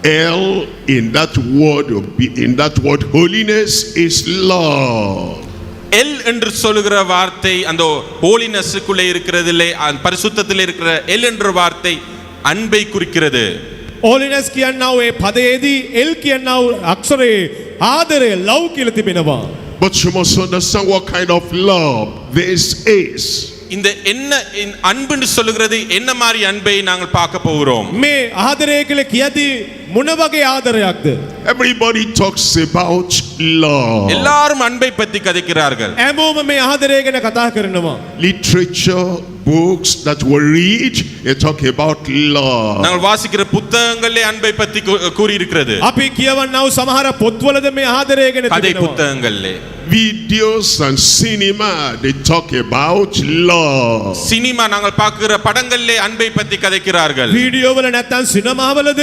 L in that word holiness is love. L என்று சொல்லுகிற வார்த்தை அந்த ஹோலினஸ்க்குள்ளே இருக்கிறதிலே பரிசுத்தத்திலே இருக்கிற எல் என்ற வார்த்தை அன்பை குறிக்கிறது. holiness කියනව ඒ පදයේදී එල් කියනව අක්ෂරයේ ආදරය love කියලා තිබෙනවා. But you must understand what kind of love this is. இந்த அன்புன்னு சொல்லுகிறது என்ன மாதிரி அன்பை நாங்கள் பார்க்க போகிறோம். මේ ආදරය කියලා කියදී මොන වගේ ආදරයක්ද? Everybody talks about love. எல்லாரும் அன்பை பற்றி கதைக்கிறார்கள். හැමෝම මේ ආදරය ගැන කතා කරනවා. Literature, books that we read, they talk about love. நாங்கள் வாசிக்கிற புத்தகங்களிலே அன்பை பற்றி கூறி இருக்கிறது. අපි කියවන්නව සමහර පොත්වලද මේ ආදරය ගැන கதை තිබෙනවා. புத்தகங்களிலே Videos and cinema, they talk about love. Cinema நாங்கள் பார்க்கிற படங்களிலே அன்பை பற்றி கதைக்கிறார்கள். වීඩියෝවල නැත්නම් සිනමාවලද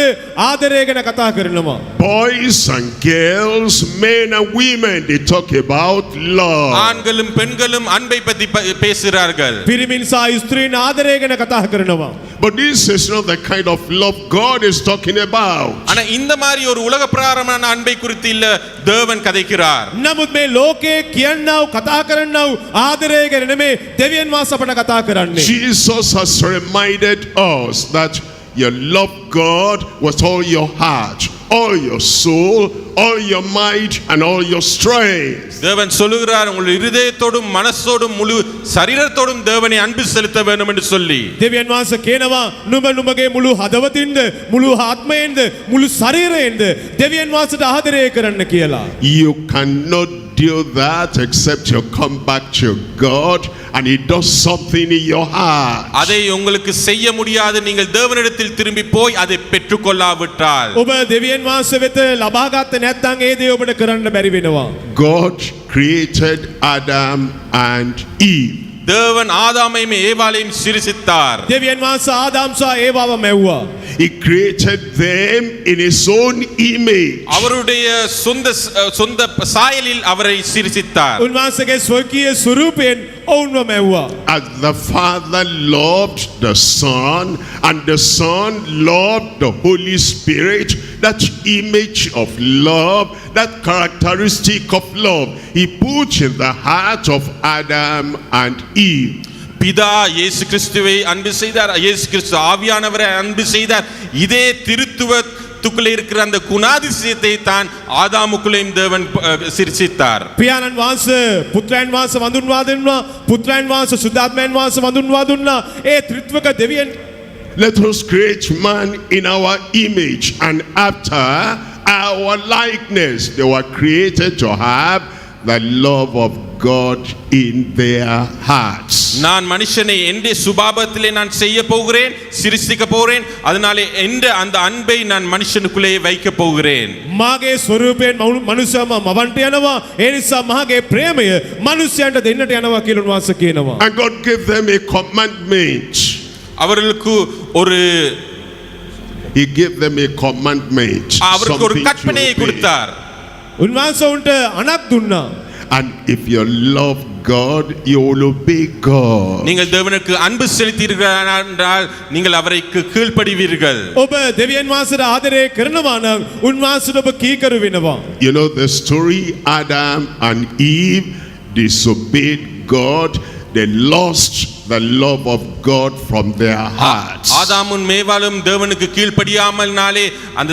ආදරය ගැන කතා කරනවා. Boys and girls, men and women, they talk about love. ஆண்களும் பெண்களும் அன்பை பற்றி பேசுகிறார்கள். පිරිමින් සහ ස්ත්‍රීන් ආදරය ගැන කතා කරනවා. But this is not the kind of love God is talking about. ஆனா இந்த மாதிரி ஒரு உலக பிரகாரமான அன்பை குறித்து இல்ல தேவன் கதைக்கிறார். නමුත් මේ ලෝකේ කියන්නව කතා කරන්නව ආදරය ගැන නෙමේ දෙවියන් වහන්සේ අපට කතා කරන්නේ. Jesus has reminded us that you love God with all your heart, all your soul, all your might and all your strength. தேவன் சொல்லுகிறார் உங்கள் இதயத்தோடும் மனசோடும் முழு சரீரத்தோடும் தேவனை அன்பு செலுத்த வேண்டும் என்று சொல்லி. දෙවියන් වහන්සේ කියනවා නුඹගේ මුළු හදවතින්ද මුළු ආත්මයෙන්ද මුළු ශරීරයෙන්ද දෙවියන් වහන්සේට ආදරය කරන්න කියලා. You cannot do that except you come back to God and he does something in your heart. அதை உங்களுக்கு செய்ய முடியாது நீங்கள் தேவனிடத்தில் திரும்பி போய் அதை பெற்றுக்கொள்ளாவிட்டால். ඔබ දෙවියන් වහන්සේ වෙත ලබා ගන්න නැත්නම් ඒ දේ ඔබට කරන්න බැරි වෙනවා. God created Adam and Eve. தேவன் ஆதாமையும் ஏவாளையும் சிருஷ்டித்தார். දෙවියන් වහන්සේ ආදාම් සහ ඒවාව මැව්වා. He created them in his own image. அவருடைய சொந்த சாயலில் அவரை சிருஷ்டித்தார். උන්වහන්සේගේ ස්වකීය ස්වරූපයෙන් ඔවුන්ව මැව්වා. As the Father loved the Son and the Son loved the Holy Spirit, that image of love, that characteristic of love, he put in the heart of Adam and Eve. பிதா இயேசு கிறிஸ்துவை அன்பு செய்தார், இயேசு கிறிஸ்து ஆவியானவரை அன்பு செய்தார். இதே திருத்துவத்துக்குள்ளே இருக்கிற அந்த குணாதிசயத்தை தான் ஆதாமுக்குள்ளேயும் தேவன் சிருஷ்டித்தார். පියාණන් වහන්සේ පුත්‍රයන් වහන්සේ වඳුන්වා දෙන්නා, පුත්‍රයන් වහන්සේ සුද්ධාත්මයන් වහන්සේ වඳුන්වා දුන්නා. ඒ ත්‍රිත්වක දෙවියන් Let us create man in our image and after our likeness. They were created to have the love of God in their hearts. நான் மனுஷனை என்னுடைய சுபாவத்திலே நான் செய்ய போகிறேன், சிருஷ்டிக்க போகிறேன். அதனாலே அந்த அன்பை நான் மனுஷனுக்குள்ளே வைக்க போகிறேன். මාගේ ස්වරූපයෙන් මනුෂ්‍යම මවන්ට යනවා. ඒ නිසා මාගේ ප්‍රේමය මනුෂ්‍යයන්ට දෙන්නට යනවා කියලා උන්වහන්සේ කියනවා. And God gave them a commandment. அவர்களுக்கு ஒரு He gave them a commandment. அவர்களுக்கு ஒரு கற்பனையை கொடுத்தார். උන්වහන්සේ උන්ට අනක් දුන්නා. And if you love God, you will obey God. நீங்கள் தேவனுக்கு அன்பு செலுத்தீர்கள் என்றால் நீங்கள் அவருக்கு கீழ்ப்படிவீர்கள். ඔබ දෙවියන් වහන්සේට ආදරය කරනවා නම් උන්වහන්සේට ඔබ කීකරු වෙනවා. You know the story, Adam and Eve disobeyed God. They lost the love of God from their hearts. ஆதாமும் மேவாலும் தேவனுக்கு கீழ்ப்படியாமல்னாலே அந்த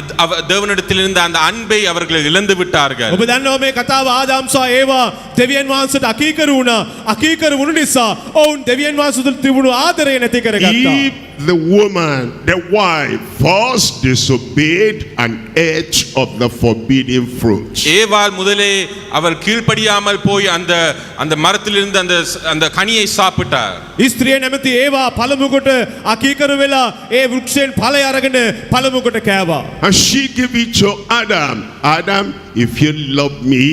தேவனிடத்திலிருந்து அந்த அன்பை அவர்கள் இழந்து விட்டார்கள். ඔබ දන්නවා මේ කතාව ආදාම් සහ ඒවා දෙවියන් වහන්සේට අකීකරු වුණා. අකීකරු වුණු නිසා ඔවුන් දෙවියන් වහන්සේට තිබුණු ආදරය නැති කරගත්තා. Eve, the woman, the wife, first disobeyed and ate of the forbidden fruit. ஏவாள் முதலே அவர் கீழ்ப்படியாமல் போய் அந்த மரத்திலிருந்து அந்த கனியை சாப்பிட்டார். ස්ත්‍රිය නැමැති ඒවා පළමුකොට අකීකරු වෙලා ඒ වෘක්ෂයෙන් ඵලය අරගෙන පළමුකොට කෑවා. And she gave it to Adam. Adam, if you love me,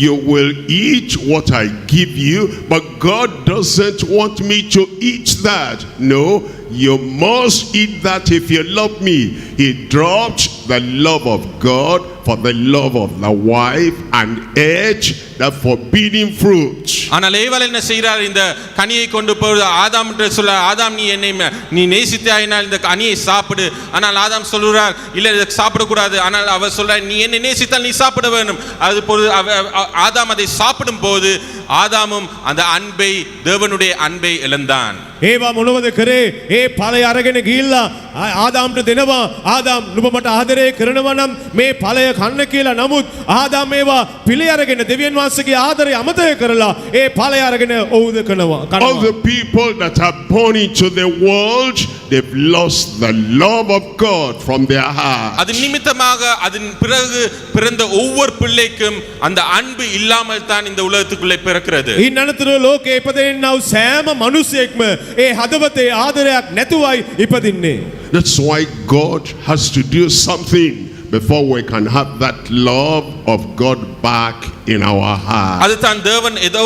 you will eat what I give you. But God doesn't want me to eat that. No, you must eat that if you love me. He dropped the love of God for the love of the wife and ate the forbidden fruit. ஆனால் ஏவாள் என்ன செய்கிறார்? இந்த கனியை கொண்டு போய் ஆதாம்கிட்ட சொல்ல, ஆதாம் நீ நேசித்தாயினால் இந்த கனியை சாப்பிடு. ஆனால் ஆதாம் சொல்றார், இல்ல இதை சாப்பிடக்கூடாது. ஆனால் அவர் சொல்றார், நீ என்னை நேசித்தால் நீ சாப்பிட வேண்டும். அது போது ஆதாம் அதை சாப்பிடும் போது ஆதாமும் அந்த அன்பை, தேவனுடைய அன்பை இழந்தான். ඒවා මොනවද කරේ? ඒ ඵලය අරගෙන ගිහිල්ලා ආදාම්ට දෙනවා. ආදාම් නුඹ මට ආදරය කරනවා නම් මේ ඵලය කන්න කියලා. නමුත් ආදාම් ඒවා පිළි අරගෙන දෙවියන් වහන්සේගේ ආදරය අමතක කරලා ඒ ඵලය අරගෙන ඔවුද කරනවා. All the people that are born into the world, they've lost the love of God from their heart. அது நிமித்தமாக அதன் பிறகு பிறந்த ஒவ்வொரு பிள்ளைக்கும் அந்த அன்பு இல்லாமல் தான் இந்த உலகத்துக்குள்ளே பிறக்கிறது. ඉන් අනතුරු ලෝකේ ඉපදෙන්නව සෑම මිනිසෙක්ම ඒ හදවතේ ආදරයක් නැතුවයි ඉපදින්නේ. That's why God has to do something before we can have that love of God back in our heart. அதுதான் தேவன் ஏதோ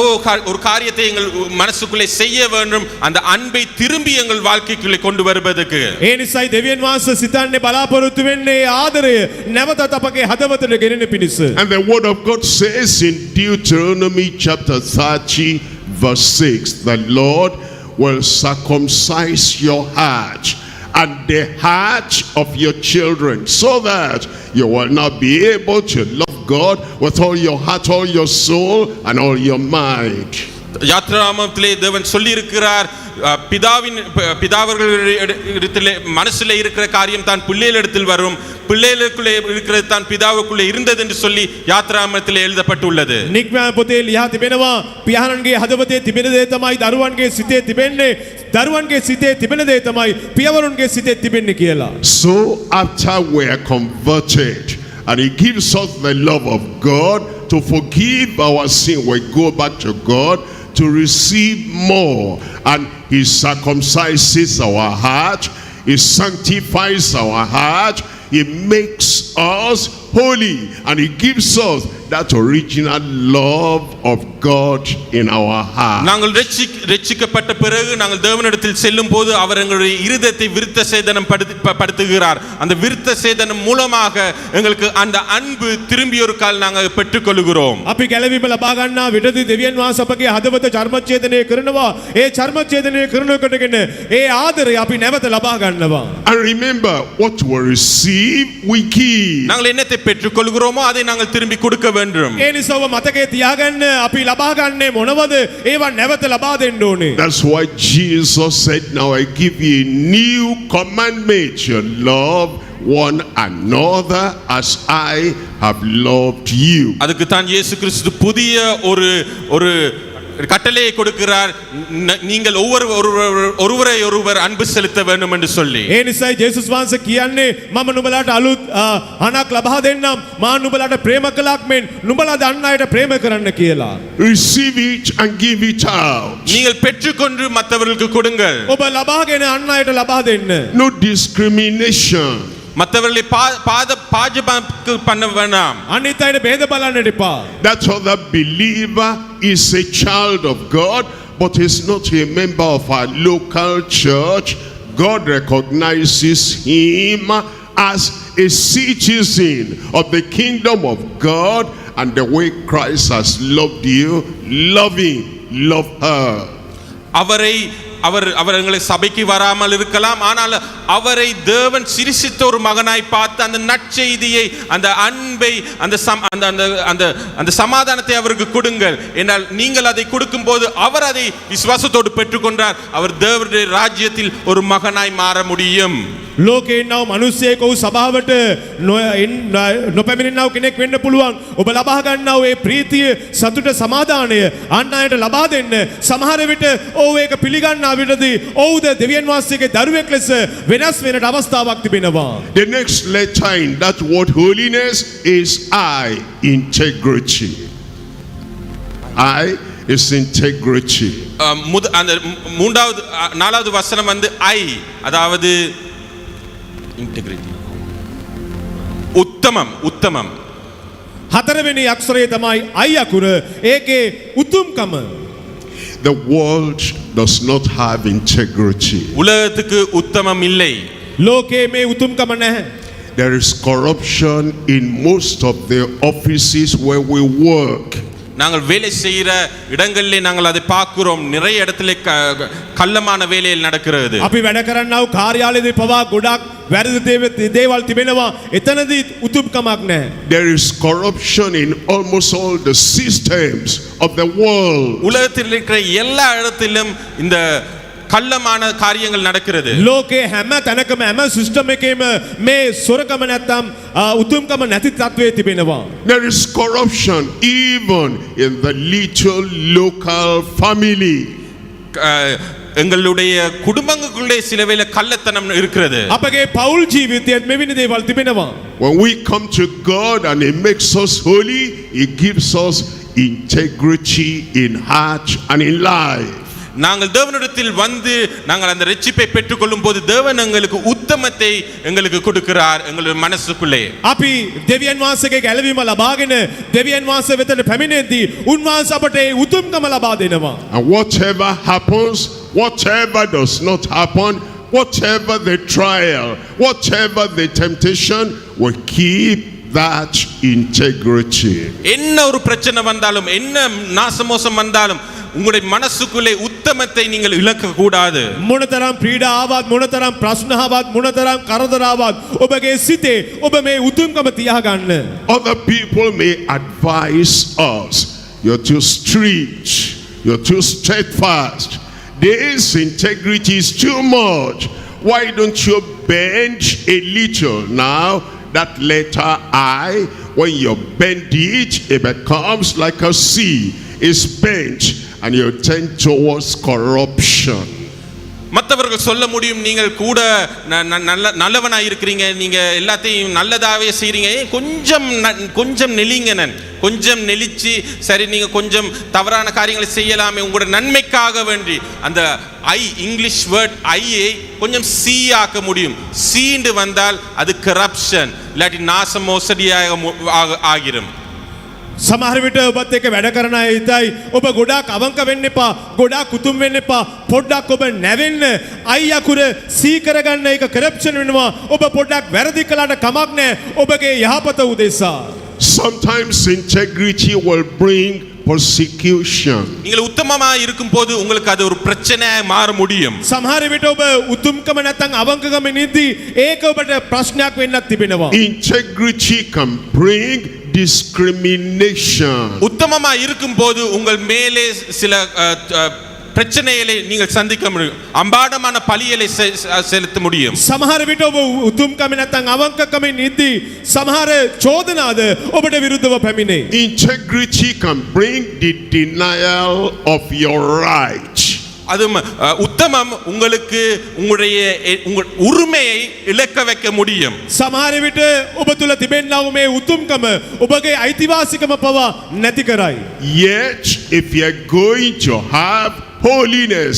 ஒரு காரியத்தை எங்கள் மனசுக்குள்ளே செய்ய வேண்டும், அந்த அன்பை திரும்பி எங்கள் வாழ்க்கைக்குள்ளே கொண்டு வருவதற்கு. ඒ නිසායි දෙවියන් වහන්සේ සිතන්නේ බලාපොරොත්තු වෙන්නේ ආදරය නැවතත් අපගේ හදවතට ගෙනෙන පිණිස. And the word of God says in Deuteronomy chapter 30 verse 6, the Lord will circumcise your heart and the heart of your children, so that you will not be able to love God with all your heart, all your soul, and all your mind. யாத்ராமத்திலே தேவன் சொல்லி இருக்கிறார், பிதாவர்களிடத்திலே மனசிலே இருக்கிற காரியம் தான் பிள்ளைகளிடத்தில் வரும், பிள்ளைகளுக்குள்ளே இருக்கிறது தான் பிதாவுக்குள்ளே இருந்தது என்று சொல்லி யாத்ராமத்திலே எழுதப்பட்டுள்ளது. නික්මයන් පොතේ ලියා තිබෙනවා පියාණන්ගේ හදවතේ තිබෙන දේ තමයි දරුවන්ගේ සිතේ තිබෙන්නේ, දරුවන්ගේ සිතේ තිබෙන දේ තමයි පියවරුන්ගේ සිතේ තිබෙන්නේ කියලා. So after we are converted and he gives us the love of God to forgive our sin, we go back to God to receive more, and he circumcises our heart, he sanctifies our heart, he makes us holy, and he gives us that original love of God in our heart. நாங்கள் ரட்சிக்கப்பட்ட பிறகு நாங்கள் தேவனிடத்தில் செல்லும் போது அவர் எங்களுடைய இருதயத்தை விருத்த சேதனம் படுத்துகிறார். அந்த விருத்த சேதனம் மூலமாக எங்களுக்கு அந்த அன்பு திரும்பி ஒரு கால் நாங்கள் பெற்றுக்கொள்கிறோம். අපි ගැලවීම ලබා ගන්නා විටදී දෙවියන් වහන්සේ අපගේ හදවත චර්මච්ඡේදනය කරනවා. ඒ චර්මච්ඡේදනය කරනකොටගෙන ඒ ආදරය අපි නැවත ලබා ගන්නවා. And remember, what we receive we give. நாங்கள் என்னத்தை பெற்றுக்கொள்கிறோமோ அதை நாங்கள் திரும்பி கொடுக்க வேண்டும். ඒ නිසා ඔබ මතකයේ තියාගන්න අපි ලබා ගන්නේ මොනවද? ඒවා නැවත ලබා දෙන්න ඕනේ. That's why Jesus said, now I give you a new commandment, you love one another as I have loved you. அதுக்கு தான் இயேசு கிறிஸ்து புதிய ஒரு கட்டளையை கொடுக்கிறார், நீங்கள் ஒருவரை ஒருவர் அன்பு செலுத்த வேண்டும் என்று சொல்லி. ඒ නිසායි ජේසුස් වහන්සේ කියන්නේ මම නුඹලාට අලුත් අණක් ලබා දෙන්නම්, මා නුඹලාට ප්‍රේම කළක් මෙන් නුඹලා අන් අයට ප්‍රේම කරන්න කියලා. Receive it and give it out. நீங்கள் பெற்றுக்கொண்டு மற்றவர்களுக்கு கொடுங்கள். ඔබ ලබාගෙන අන් අයට ලබා දෙන්න. No discrimination. மற்றவர்களை பாஜபாக்கு பண்ண வேண்டாம். අනිත් අයට ભેද බලන්නට එපා. That other believer is a child of God, but is not a member of our local church. God recognizes him as a citizen of the kingdom of God, and the way Christ has loved you, love him, love her. அவர் எங்களை சபைக்கு வராமல் இருக்கலாம், ஆனால் அவரை தேவன் சிரிசித்த ஒரு மகனாய் பார்த்து அந்த நற்செய்தியை, அந்த அன்பை, அந்த சமாதானத்தை அவருக்கு கொடுங்கள் என்றால் நீங்கள் அதை கொடுக்கும் போது அவர் அதை விசுவாசத்தோடு பெற்றுக்கொண்டார். அவர் தேவனுடைய ராஜ்யத்தில் ஒரு மகனாய் மாற முடியும். ලෝකේ ඉන්නව මිනිස්සෙකෝ සභාවට නොපැමිණෙනව කෙනෙක් වෙන්න පුළුවන්. ඔබ ලබා ගන්නව ඒ ප්‍රීතිය, සතුට, සමාදානය අන් අයට ලබා දෙන්න. සමහර විට ඔව් ඒක පිළිගන්නා විටදී ඔව්ද දෙවියන් වහන්සේගේ දරුවෙක් ලෙස වෙනස් වෙන්නට අවස්ථාවක් තිබෙනවා. The next letter in that word holiness is I, integrity. I is integrity. அந்த நாலாவது வசனம் வந்து ஐ, அதாவது integrity, උත්තමම්. හතරවෙනි අක්ෂරය තමයි I අකුර. ඒකේ උතුම්කම. The world does not have integrity. உலகத்துக்கு உத்தமம் இல்லை. ලෝකේ මේ උතුම්කම නැහැ. There is corruption in most of the offices where we work. நாங்கள் வேலை செய்கிற இடங்களிலே நாங்கள் அதை பார்க்கிறோம். நிறைய இடத்துல கள்ளமான வேலைகள் நடக்கிறது. අපි වැඩ කරන්නව කාර්යාලයේදී පවා ගොඩක් වැරදි දේවල් තිබෙනවා. එතනදී උතුම්කමක් නැහැ. There is corruption in almost all the systems of the world. உலகத்தில் இருக்கிற எல்லா இடத்திலும் இந்த கள்ளமான காரியங்கள் நடக்கிறது. ලෝකේ හැම තැනකම හැම සිස්ටම් එකේම මේ සොරකම නැත්තම් උතුම්කම නැති තත්වයේ තිබෙනවා. There is corruption even in the little local family. எங்களுடைய குடும்பங்களுக்குள்ளே சில வேளை கள்ளத்தனம் இருக்கிறது. අපගේ පෞල් ජීවිතයේත් මෙවැනි දේවල් තිබෙනවා. When we come to God and he makes us holy, he gives us integrity in heart and in life. நாங்கள் தேவனிடத்தில் வந்து நாங்கள் அந்த இரட்சிப்பை பெற்றுக்கொள்ளும் போது தேவன் எங்களுக்கு உத்தமத்தை எங்களுக்கு கொடுக்கிறார் எங்களுடைய மனசுக்குள்ளே. අපි දෙවියන් වහන්සේගේ ගැලවීම ලබාගෙන දෙවියන් වහන්සේ වෙතට පැමිණෙද්දී උන්වහන්සේ අපට ඒ උතුම්කම ලබා දෙනවා. And whatever happens, whatever does not happen, whatever the trial, whatever the temptation, will keep that integrity. என்ன ஒரு பிரச்சனை வந்தாலும், என்ன நாசமோசம் வந்தாலும், உங்களுடைய மனசுக்குள்ளே உத்தமத்தை நீங்கள் இழக்க கூடாது. මොනතරම් පීඩා ආවත්, මොනතරම් ප්‍රශ්න ආවත්, මොනතරම් කරදර ආවත් ඔබගේ සිතේ ඔබ මේ උතුම්කම තියාගන්න. Other people may advise us, you're too strict, you're too steadfast, this integrity is too much, why don't you bend a little? Now that letter I, when you bend it, it becomes like a C. It's bent and you tend towards corruption. மற்றவர்கள் சொல்ல முடியும், நீங்கள் கூட நல்லவனாக இருக்கிறீங்க, நீங்க எல்லாத்தையும் நல்லதாவே செய்றீங்க, கொஞ்சம் நெளிங்கனன், கொஞ்சம் நெளிச்சு சரி நீங்க கொஞ்சம் தவறான காரியங்களை செய்யலாமே உங்களோட நன்மைக்காக வேண்டி. அந்த ஐ, இங்கிலீஷ் வேர்ட் ஐயை கொஞ்சம் சி ஆக்க முடியும். சீண்டு வந்தால் அது கரப்ஷன், இல்லாட்டி நாச மோசடியாக ஆகிரும். සමහර විට ඔබත් එක්ක වැඩ කරන අය හිතයි ඔබ ගොඩාක් අවංක වෙන්න එපා, ගොඩාක් උතුම් වෙන්න එපා, පොඩ්ඩක් ඔබ නැවෙන්න. අයි අකුර සී කරගන්න එක කරප්ෂන් වෙනවා. ඔබ පොඩ්ඩක් වැරදි කළාට කමක් නැහැ ඔබගේ යහපත උදෙසා. Sometimes integrity will bring persecution. நீங்கள் உத்தமமா இருக்கும்போது உங்களுக்கு அது ஒரு பிரச்சனையாக மாற முடியும். සමහර විට ඔබ උතුම්කම නැත්නම් අවංකකම නිදි ඒක ඔබට ප්‍රශ්නයක් වෙන්නත් තිබෙනවා. Integrity can bring discrimination. உத்தமமா இருக்கும்போது உங்கள் மேலே சில பிரச்சனைகளை நீங்கள் சந்திக்க முடியும் அம்பாடமான பலிகளை செலுத்த முடியும் සමහර විට ඔබ උතුම්කම නැත්නම් අවංකකමින් ඉද්දී සමහර චෝදනාද ඔබට විරුද්ධව පැමිණේ. Integrity can bring the denial of your right. அது உத்தமம் உங்களுக்கு உங்களுடைய உரிமையை இழக்க வைக்க முடியும். සමහර විට ඔබ තුල තිබෙනා වූ මේ උතුම්කම ඔබගේ අයිතිවාසිකම පවා නැති කරයි. Yet if you are going to have holiness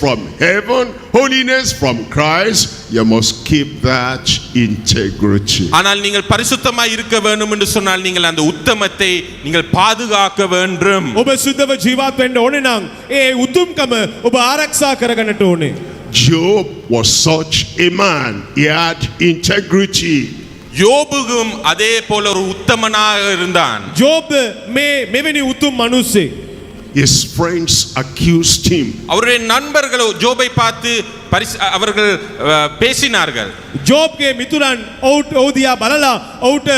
from heaven, holiness from Christ, you must keep that integrity. ஆனால் நீங்கள் பரிசுத்தமாய் இருக்க வேண்டும் என்று சொன்னால் நீங்கள் அந்த உத்தமத்தை நீங்கள் பாதுகாக்க வேண்டும். ඔබ සුද්ධව ජීවත් වෙන්න ඕනේ නම් ඒ උතුම්කම ඔබ ආරක්ෂා කරගන්නට ඕනේ. Job was such a man. He had integrity. யோபுவும் அதே போல ஒரு உத்தமனாக இருந்தான். ජෝබ් මෙවැනි උතුම් මිනිසෙක්. His friends accused him. அவருடைய நண்பர்கள் ஜோபை பார்த்து அவர்கள் பேசினார்கள். ජෝබ්ගේ මිතුරන් ඔව්දියා බලලා ඔව්ට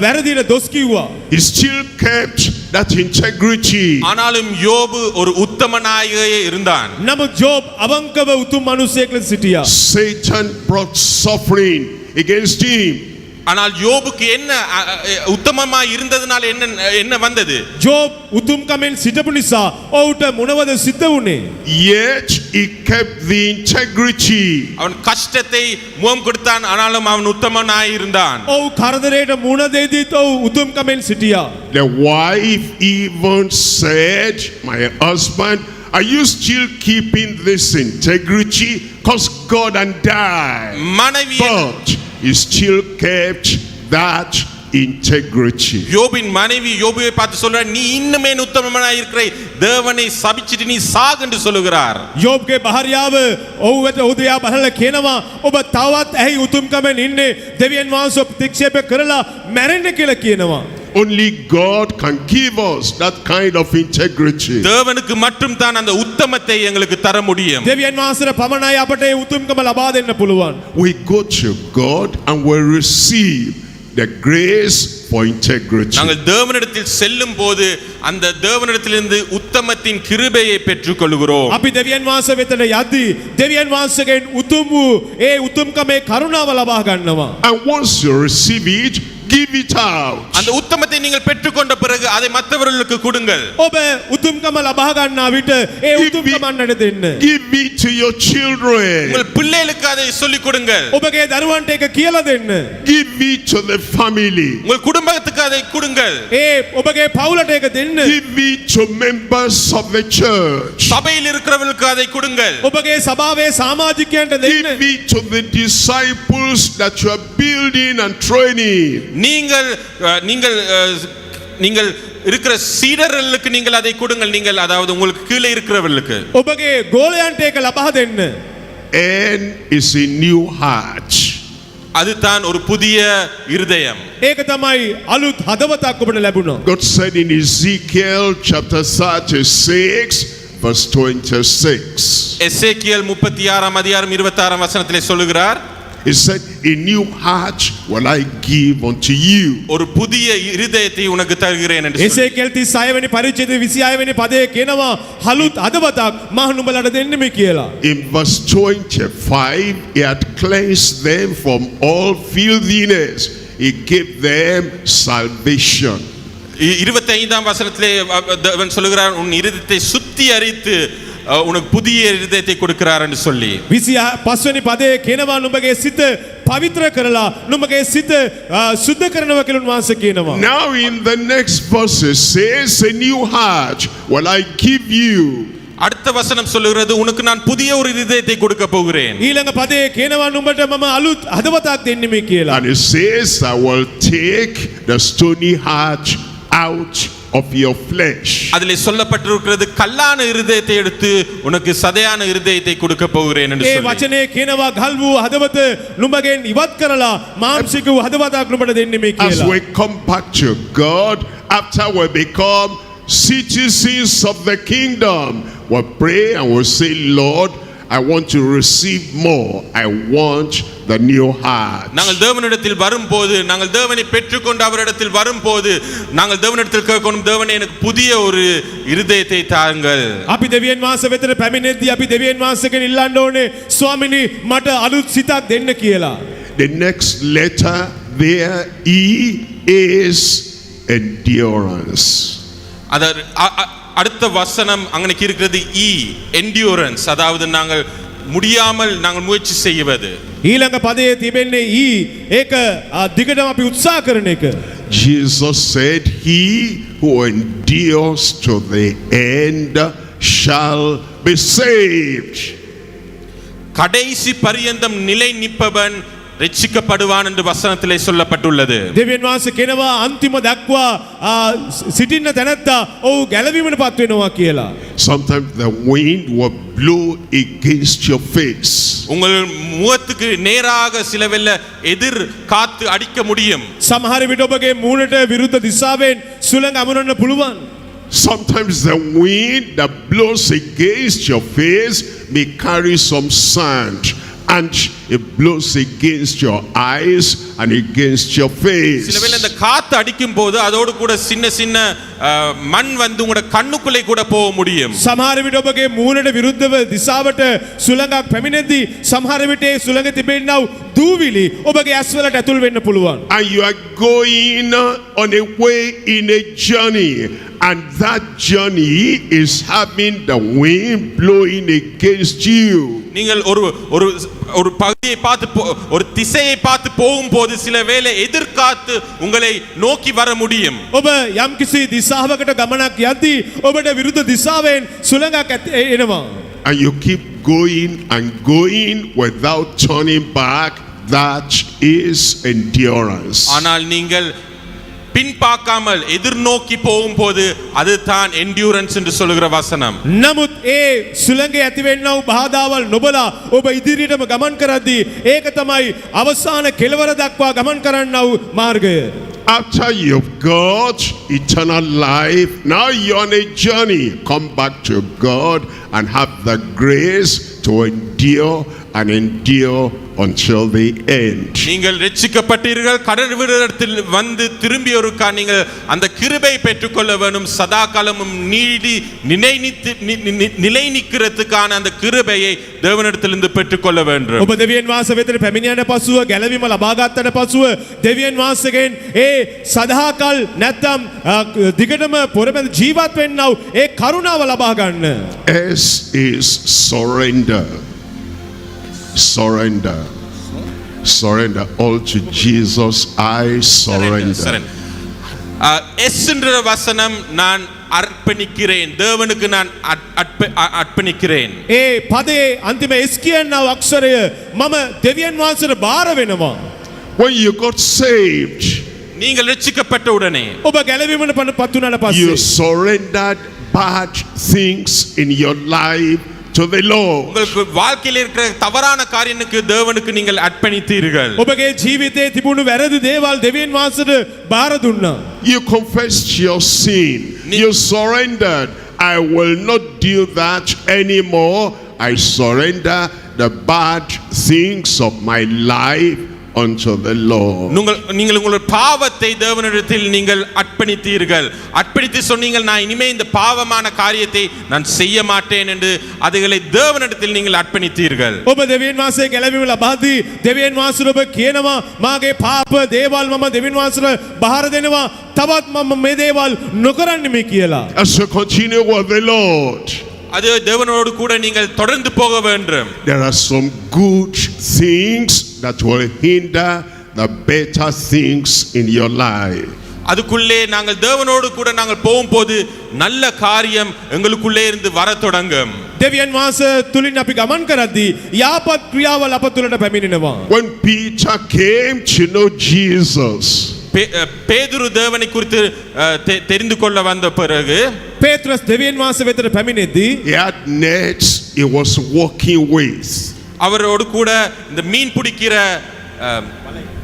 වැරදින දොස් කිව්වා. He still kept that integrity. ஆனாலும் யோபு ஒரு உத்தமனாக இருந்தான். නමුත් ජෝබ් අවංකව උතුම් මිනිසෙක් ලෙස සිටියා. Satan brought suffering against him. ஆனால் யோபுக்கு என்ன உத்தமமாய் இருந்ததனால என்ன வந்தது? ஜோப் உத்தும்கமென் සිටපු නිසා ඔහුට මොනවද සිද්ධ වුනේ? Yet he kept the integrity. அவன் கஷ்டத்தை முகம் கொடுத்தான் ஆனாலும் அவன் உத்தமனாய் இருந்தான். ඔහු කරදරයට මුහුණ දෙද්දීත් ඔහු උතුම්කමෙන් සිටියා. The wife even said, "My husband, are you still keeping this integrity? Cause God and die." But he still kept that integrity. யோபின் மனைவி யோபுவை பார்த்து சொல்றார், நீ இன்னுமே உத்தமனாய் இருக்கிறாய், தேவனை சபிச்சிட்டு நீ சாக என்று சொல்லுகிறார். யோப்ගේ භාර්යාව ඔහුට උදයා බලලා කියනවා ඔබ තවත් ඇහි උතුම්කමෙන් ඉන්නේ, දෙවියන් වහන්සේ ප්‍රතික්ෂේප කරලා මැරෙන්න කියලා කියනවා. Only God can give us that kind of integrity. தேவனுக்கு மட்டும் தான் அந்த உத்தமத்தை எங்களுக்கு தர முடியும். දෙවියන් වහන්සේට පමණයි අපට ඒ උතුම්කම ලබා දෙන්න පුළුවන්. We go to God and we receive the grace for integrity. நாங்கள் தேவனிடத்தில் செல்லும் போது அந்த தேவனிடத்திலிருந்து உத்தமத்தின் கிருபையை பெற்றுக்கொள்கிறோம். අපි දෙවියන් වහන්සේ වෙතට යද්දී දෙවියන් වහන්සේගෙන් උතුම් වූ ඒ උතුම්කමේ කරුණාව ලබා ගන්නවා. And once you receive it, give it out. அந்த உத்தமத்தை நீங்கள் பெற்றுக்கொண்ட பிறகு அதை மற்றவர்களுக்கு கொடுங்கள். ඔබ උතුම්කම ලබා ගන්නා විට ඒ උතුම්කමන්නට දෙන්න. Give it to your children. உங்கள் பிள்ளைகளுக்கு அதை சொல்லிக் கொடுங்கள். ඔබගේ දරුවන්ට ඒක කියලා දෙන්න. Give it to the family. உங்கள் குடும்பத்துக்கு அதை கொடுங்கள். ඒ ඔබගේ පවුලට ඒක දෙන්න. Give it to members of the church. சபையில் இருக்கிறவர்களுக்கு அதை கொடுங்கள். ඔබගේ සභාවේ සමාජිකයන්ට දෙන්න. Give it to the disciples that you are building and training. நீங்கள் இருக்கிற சீடர்களுக்கு நீங்கள் அதை கொடுங்கள். நீங்கள் அதாவது உங்களுக்கு கீழே இருக்கிறவர்களுக்கு ඔබගේ ගෝලයන්ට ඒක ලබා දෙන්න. And is a new heart. அதுதான் ஒரு புதிய இருதயம். ඒක තමයි අලුත් හදවතක් ඔබට ලැබුණා. God said in Ezekiel chapter 36 verse 26. எசேக்கியேல் 36 அதிகாரம் 26 வசனத்திலே சொல்லுகிறார், He said, "A new heart will I give unto you." ஒரு புதிய இருதயத்தை உனக்கு தருகிறேன் என்று சொல்லி. එසේකෙල් 36 වෙනි පරිච්ඡේදයේ 26 වෙනි පදයේ කියනවා හලුත් හදවතක් මා නුඹලට දෙන්නෙමි කියලා. In verse 25, he had cleansed them from all filthiness. He gave them salvation. 25ஆம் வசனத்திலே தேவன் சொல்லுகிறார், உன் இருதயத்தை சுத்திகரித்து உனக்கு புதிய இருதயத்தை கொடுக்கிறார் என்று சொல்லி. 25 වෙනි පදයේ කියනවා නුඹගේ සිත පවිත්‍ර කරලා නුඹගේ සිත සුද්ධ කරනවා කියලා උන්වහන්සේ කියනවා. Now in the next verse it says, "A new heart will I give you." அடுத்த வசனம் சொல்லுகிறது, உனக்கு நான் புதிய ஒரு இதயத்தை கொடுக்க போகிறேன். ඊළඟ පදයේ කියනවා නුඹට මම අලුත් හදවතක් දෙන්නෙමි කියලා. And it says, "I will take the stony heart out of your flesh." அதிலே சொல்லப்பட்டிருக்கிறது, கல்லான இருதயத்தை எடுத்து உனக்கு சதையான இருதயத்தை கொடுக்க போகிறேன் என்று ඒ சொல்லி. වචනේ කියනවා ගල් වූ හදවත නුඹගෙන් ඉවත් කරලා මාංශික වූ හදවතක් නුඹට දෙන්නෙමි As කියලා. we come back to God, after we become citizens of the kingdom, we pray and we say, "Lord, I want to receive more. I want the new heart. நாங்கள் தேவனிடத்தில் வரும்போது, நாங்கள் தேவனை பெற்றுக்கொண்டு அவரிடத்தில் வரும்போது, நாங்கள் தேவனிடத்தில் கேட்கணும், தேவனே எனக்கு புதிய ஒரு இருதயத்தை தாருங்கள். අපි දෙවියන් වහන්සේ වෙතට පැමිණෙද්දී අපි දෙවියන් වහන්සේගෙන් ඉල්ලන්න ඕනේ ස්වාමිනී මට අලුත් සිතක් දෙන්න කියලා. The next letter there, E, is endurance. அடுத்த வசனம் அங்கே இருக்கிறது E, endurance. அதாவது நாங்கள் முடியாமல் நாங்கள் முயற்சி செய்வது. ඊළඟ පදයේ තිබෙන්නේ E, ඒක දිගටම අපි උත්සාහ කරන එක. Jesus said, he who endures to the end shall be saved. கடைசி பரியந்தம் நிலை நிற்பவன் ரட்சிக்கப்படுவான் என்று வசனத்திலே சொல்லப்பட்டுள்ளது. දෙවියන් වහන්සේ කෙනවා අන්තිම දක්වා සිටින්න තැනැත්තා ඔහු ගැලවීමට පත් වෙනවා කියලා. Sometimes the wind will blow against your face. உங்கள் முகத்துக்கு நேராக சிலவெல்ல எதிர் காத்து அடிக்க முடியும். සමහර විට ඔබගේ මූණට විරුද්ධ දිශාවෙන් සුළඟ අමුණන්න පුළුවන්. Sometimes the wind that blows against your face may carry some sand, and it blows against your eyes and against your face. சிலவேளை இந்த காத்து அடிக்கும் போது அதோடு கூட சின்ன சின்ன மண் வந்து உங்க கண்ணுக்குள்ளே கூட போக முடியும். සමහර විට ඔබගේ මූණට විරුද්ධව දිශාවට සුළඟක් පැමිණෙද්දී සමහර විට ඒ සුළඟ තිබෙන්නව දූවිලි ඔබගේ ඇස්වලට ඇතුල් වෙන්න පුළුවන්. And you are going on a way in a journey, and that journey is having the wind blowing against you. நீங்கள் ஒரு பகுதியை பார்த்து ஒரு திசையை பார்த்து போகும்போது சில வேளை எதிர்காத்து உங்களை நோக்கி வர முடியும். ඔබ යම්කිසි දිශාවකට ගමනක් යද්දී ඔබට විරුද්ධ දිශාවෙන් සුළඟක් එනවා. And you keep going and going without turning back. That is endurance. ஆனால் நீங்கள் பின்பாக்காமல் எதிர்நோக்கி போகும்போது அதுதான் endurance என்று சொல்லுகிற வசனம். නමුත් ඒ සුළඟේ ඇතිවෙන්නව බාධාවල් නොබලා ඔබ ඉදිරියටම ගමන් කරද්දී ඒක තමයි අවසාන කෙළවර දක්වා ගමන් කරන්නව මාර්ගය. After you've got eternal life, now you're on a journey. Come back to God and have the grace to endure and endure until the end. நீங்கள் ரட்சிக்கப்பட்டீர்கள், கடவுளிடத்தில் வந்து திரும்பி ஒருக்கா நீங்கள் அந்த கிருபை பெற்றுக்கொள்ள வேண்டும். சதா காலமும் நிலை நிற்கிறதுக்கான அந்த கிருபையை தேவனிடத்திலிருந்து பெற்றுக்கொள்ள வேண்டும். ඔබ දෙවියන් වහන්සේ වෙතට පැමිණෙන පසුව ගැලවීම ලබා ගන්නට පසුව දෙවියන් වහන්සේගෙන් ඒ සදාකල් නැත්නම් දිගටම පොරමෙන් ජීවත් වෙන්නව ඒ කරුණාව ලබා ගන්න. S is surrender. Surrender. Surrender all to Jesus. I surrender. Yes என்ற வசனம் நான் அர்ப்பணிக்கிறேன், தேவனுக்கு நான் அர்ப்பணிக்கிறேன். ඒ පදේ අන්තිම S කියනව අක්ෂරය මම දෙවියන් වහන්සේට බාර වෙනවා. When you got saved, நீங்கள் ரட்சிக்கப்பட்ட உடனே ඔබ ගැලවීමට පත් වුණාට පස්සේ you surrendered bad things in your life to the Lord. உங்களுக்கு வாழ்க்கையில் இருக்கிற தவறான காரியங்களுக்கு தேவனுக்கு நீங்கள் அர்ப்பணித்தீர்கள். ඔබගේ ජීවිතයේ තිබුණු වැරදි දේවල් දෙවියන් වහන්සේට බාර දුන්නා. You confessed your sin. You surrendered. I will not do that anymore. I surrender the bad things of my life unto the Lord. நீங்கள் உங்கள் பாவத்தை தேவனிடத்தில் நீங்கள் அர்ப்பணித்தீர்கள். அர்ப்பணித்து சொன்னீங்கள், நான் இனிமே இந்த பாவமான காரியத்தை நான் செய்ய மாட்டேன் என்று அதுகளை தேவனிடத்தில் நீங்கள் அர்ப்பணித்தீர்கள். ඔබ දෙවියන් වහන්සේ ගැලවීම ලබාදී දෙවියන් වහන්සේට ඔබ කියනවා මාගේ පාප දේවල් මම දෙවියන් වහන්සේට බාර දෙනවා, තවත් මම මේ දේවල් නොකරන්නෙමි කියලා. As you continue with the Lord, அது தேவனோடு கூட நீங்கள் தொடர்ந்து போக வேண்டும். there are some good things that will hinder the better things in your life. அதுக்குள்ளே நாங்கள் தேவனோடு கூட நாங்கள் போகும்போது நல்ல காரியம் எங்களுக்குள்ளே இருந்து வர தொடங்கும். දෙවියන් වහන්සේ තුලින් අපි ගමන් කරද්දී යාපත් ක්‍රියාවල් අප තුලට පැමිණෙනවා. When Peter came to know Jesus, பேதுரு தேவனை குறித்து தெரிந்து கொள்ள வந்த பிறகு பேதுருஸ் දෙවියන් වහන්සේ වෙතට පැමිණෙද්දී he had nets he was working with. அவரோடு கூட இந்த மீன் பிடிக்கிற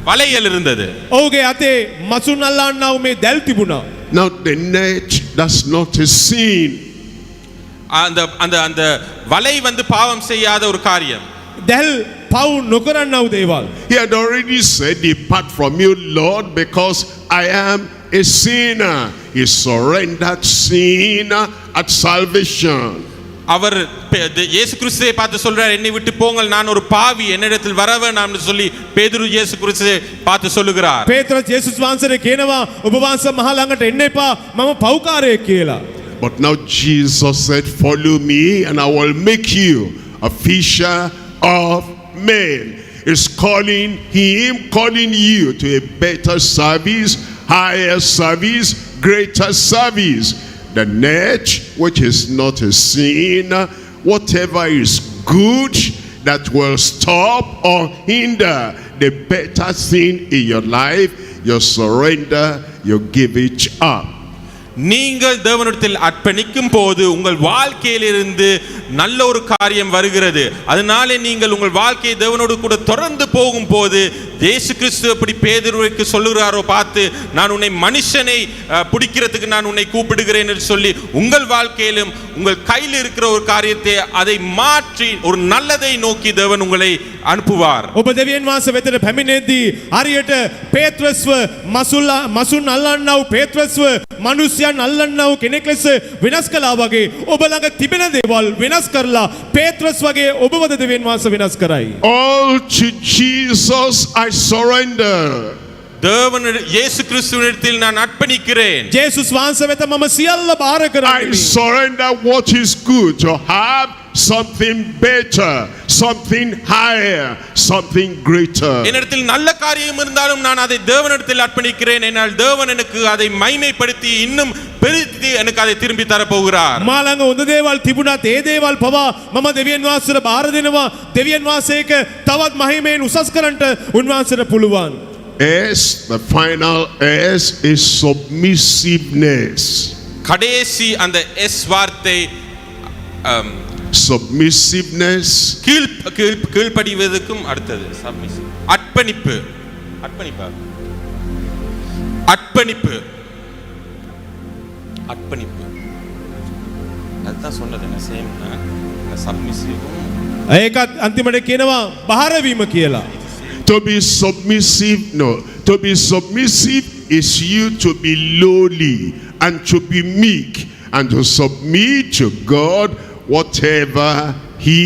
வலைகள் இருந்தது. ඔහුගේ අතේ මසුන් අල්ලන්නව මේ දැල් තිබුණා. Now the net, that's not a sin. அந்த அந்த அந்த வலை வந்து பாவம் செய்யாத ஒரு காரியம். දැල් පව් නොකරන්නව දේවල්. He had already said, depart from you, Lord, because I am a sinner. He surrendered sin at salvation. அவர் இயேசு கிறிஸ்துவை பார்த்து சொல்றார், என்னை விட்டு போங்கள், நான் ஒரு பாவி, என்னிடத்தில் வர வேண்டாம் என்று சொல்லி பேதுரு இயேசு கிறிஸ்துவை பார்த்து சொல்லுகிறார். පේතරස් යේසුස් වහන්සේට කියනවා ඔබ වහන්සේ මහ ළඟට එන්න එපා, මම පව්කාරයෙක් කියලා. But now Jesus said, follow me and I will make you a fisher of men. Is calling you to a better service, higher service, greater service. The net, which is not a sin, whatever is good that will stop or hinder the better thing in your life, you surrender, you give it up. நீங்கள் தேவனிடத்தில் அர்ப்பணிக்கும் போது உங்கள் வாழ்க்கையிலிருந்து நல்ல ஒரு காரியம் வருகிறது. அதனாலே நீங்கள் உங்கள் வாழ்க்கையை தேவனோடு கூட தொடர்ந்து போகும்போது இயேசு கிறிஸ்து எப்படி பேதுருவுக்கு சொல்லுகிறாரோ, பார்த்து நான் உன்னை மனுஷனை பிடிக்கிறதுக்கு நான் உன்னை கூப்பிடுகிறேன் என்று சொல்லி உங்கள் வாழ்க்கையிலும் உங்கள் கையில் இருக்கிற ஒரு காரியத்தை அதை மாற்றி ஒரு நல்லதை நோக்கி தேவன் உங்களை අනුපුවාර. ඔබ දෙවියන් වහන්සේ වෙතට පැමිණෙද්දී හරියට පේත්‍රස්ව මසුන් අල්ලන්නව පේත්‍රස්ව මිනිසයන් අල්ලන්නව කෙනෙක් ලෙස වෙනස් කළා වගේ ඔබ ළඟ තිබෙන දේවල් වෙනස් කරලා පේත්‍රස් වගේ ඔබව දෙවියන් වහන්සේ වෙනස් කරයි. All to Jesus I surrender. தேவன் இயேசு கிறிஸ்துவினிடத்தில் நான் அர்ப்பணிக்கிறேன். ජේසුස් වහන්සේ වෙත මම සියල්ල බාර I කරමි. surrender what is good to have something better, something higher, something greater. என்னிடத்தில் நல்ல காரியம் இருந்தாலும் நான் அதை தேவனிடத்தில் அர்ப்பணிக்கிறேன். என்னால் தேவன் எனக்கு அதை மகிமைப்படுத்தி இன்னும் பெருத்தி எனக்கு அதை திரும்பி தர போகிறார். මා ළඟ හොඳ දේවල් තිබුණත් ඒ දේවල් පවා මම දෙවියන් වහන්සේට බාර දෙනවා. දෙවියන් වහන්සේක තවත් මහිමයෙන් උසස් කරන්නට උන්වහන්සේට පුළුවන්. S, the final S is submissiveness. கடைசி அந்த எஸ் வார்த்தை Submissiveness. கீழ்ப்படிவதற்கும் அடுத்தது சப்மிசிவ். அர்ப்பணிப்பு. அர்ப்பணிப்பு. அர்ப்பணிப்பு. அர்ப்பணிப்பு. அதுதான் சொன்னது என்ன சேம் சப்மிசிவும் ඒකත් අන්තිමට කියනවා බාර වීම කියලා. To be submissive, no. To be submissive is you to be lowly and to be meek and to submit to God whatever he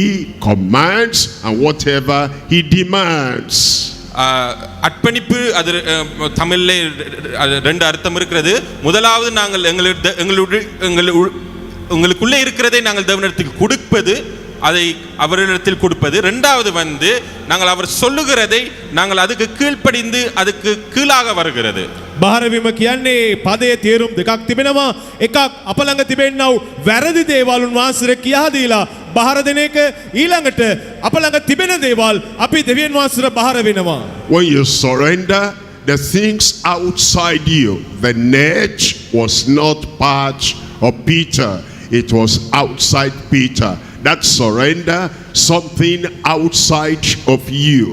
commands and whatever he demands. அர்ப்பணிப்பு அது தமிழ்ல ரெண்டு அர்த்தம் இருக்கிறது. முதலாவது நாங்கள் எங்களுக்குள்ளே இருக்கிறதை நாங்கள் தேவனிடத்தில் கொடுப்பது, அதை அவரிடத்தில் கொடுப்பது. இரண்டாவது வந்து நாங்கள் அவர் சொல்லுகிறதை நாங்கள் அதுக்கு கீழ்ப்படிந்து அதுக்கு கீழாக வருகிறது. බාර වීම කියන්නේ පදයේ තේරුම් දෙකක් තිබෙනවා. එකක් අප ළඟ තිබෙන්නව වැරදි දේවල් උන්වහන්සේට කියා දීලා බාර දෙන එක, ඊළඟට අප ළඟ තිබෙන දේවල් අපි දෙවියන් වහන්සේට බාර වෙනවා. When you surrender the things outside you, the net was not part of Peter, it was outside Peter. That surrender, something outside of you.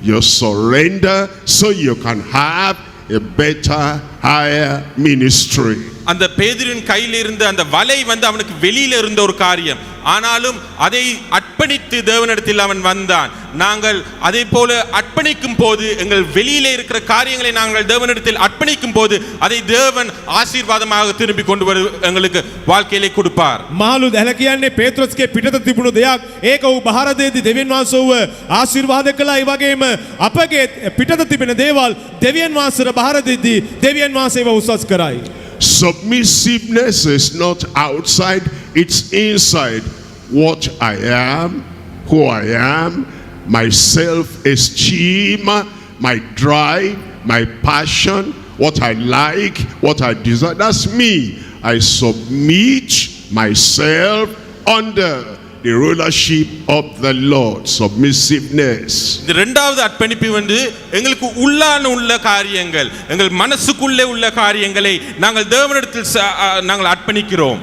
You surrender so you can have a better, higher ministry. அந்த பேதுருவின் கையில் இருந்த அந்த வலை வந்து அவனுக்கு வெளியில இருந்த ஒரு காரியம். ஆனாலும் அதை அர்ப்பணித்து தேவனிடத்தில் அவன் வந்தான். நாங்கள் அதே போல அர்ப்பணிக்கும் போது எங்கள் வெளியில இருக்கிற காரியங்களை நாங்கள் தேவனிடத்தில் அர்ப்பணிக்கும் போது அதை தேவன் ஆசீர்வாதமாக திருப்பி கொண்டு வர எங்களுக்கு வாழ்க்கையிலே கொடுப்பார். මාළු දැල කියන්නේ පේත්‍රස්ගේ පිටත තිබුණු දෙයක්. ඒක ඌ බාර දෙද්දී දෙවියන් වහන්සේව ආශිර්වාද කළා. ඒ වගේම අපගේ පිටත තිබෙන දේවල් දෙවියන් වහන්සේට බාර දෙද්දී දෙවියන් වහන්සේව උසස් කරයි. Submissiveness is not outside, it's inside. What I am, who I am, my self-esteem, my drive, my passion, what I like, what I desire, that's me. I submit myself under the rulership of the Lord. Submissiveness. இந்த இரண்டாவது அர்ப்பணிப்பு வந்து எங்களுக்கு உள்ள காரியங்கள், எங்கள் மனசுக்குள்ளே உள்ள காரியங்களை நாங்கள் தேவனிடத்தில் நாங்கள் அர்ப்பணிக்கிறோம்.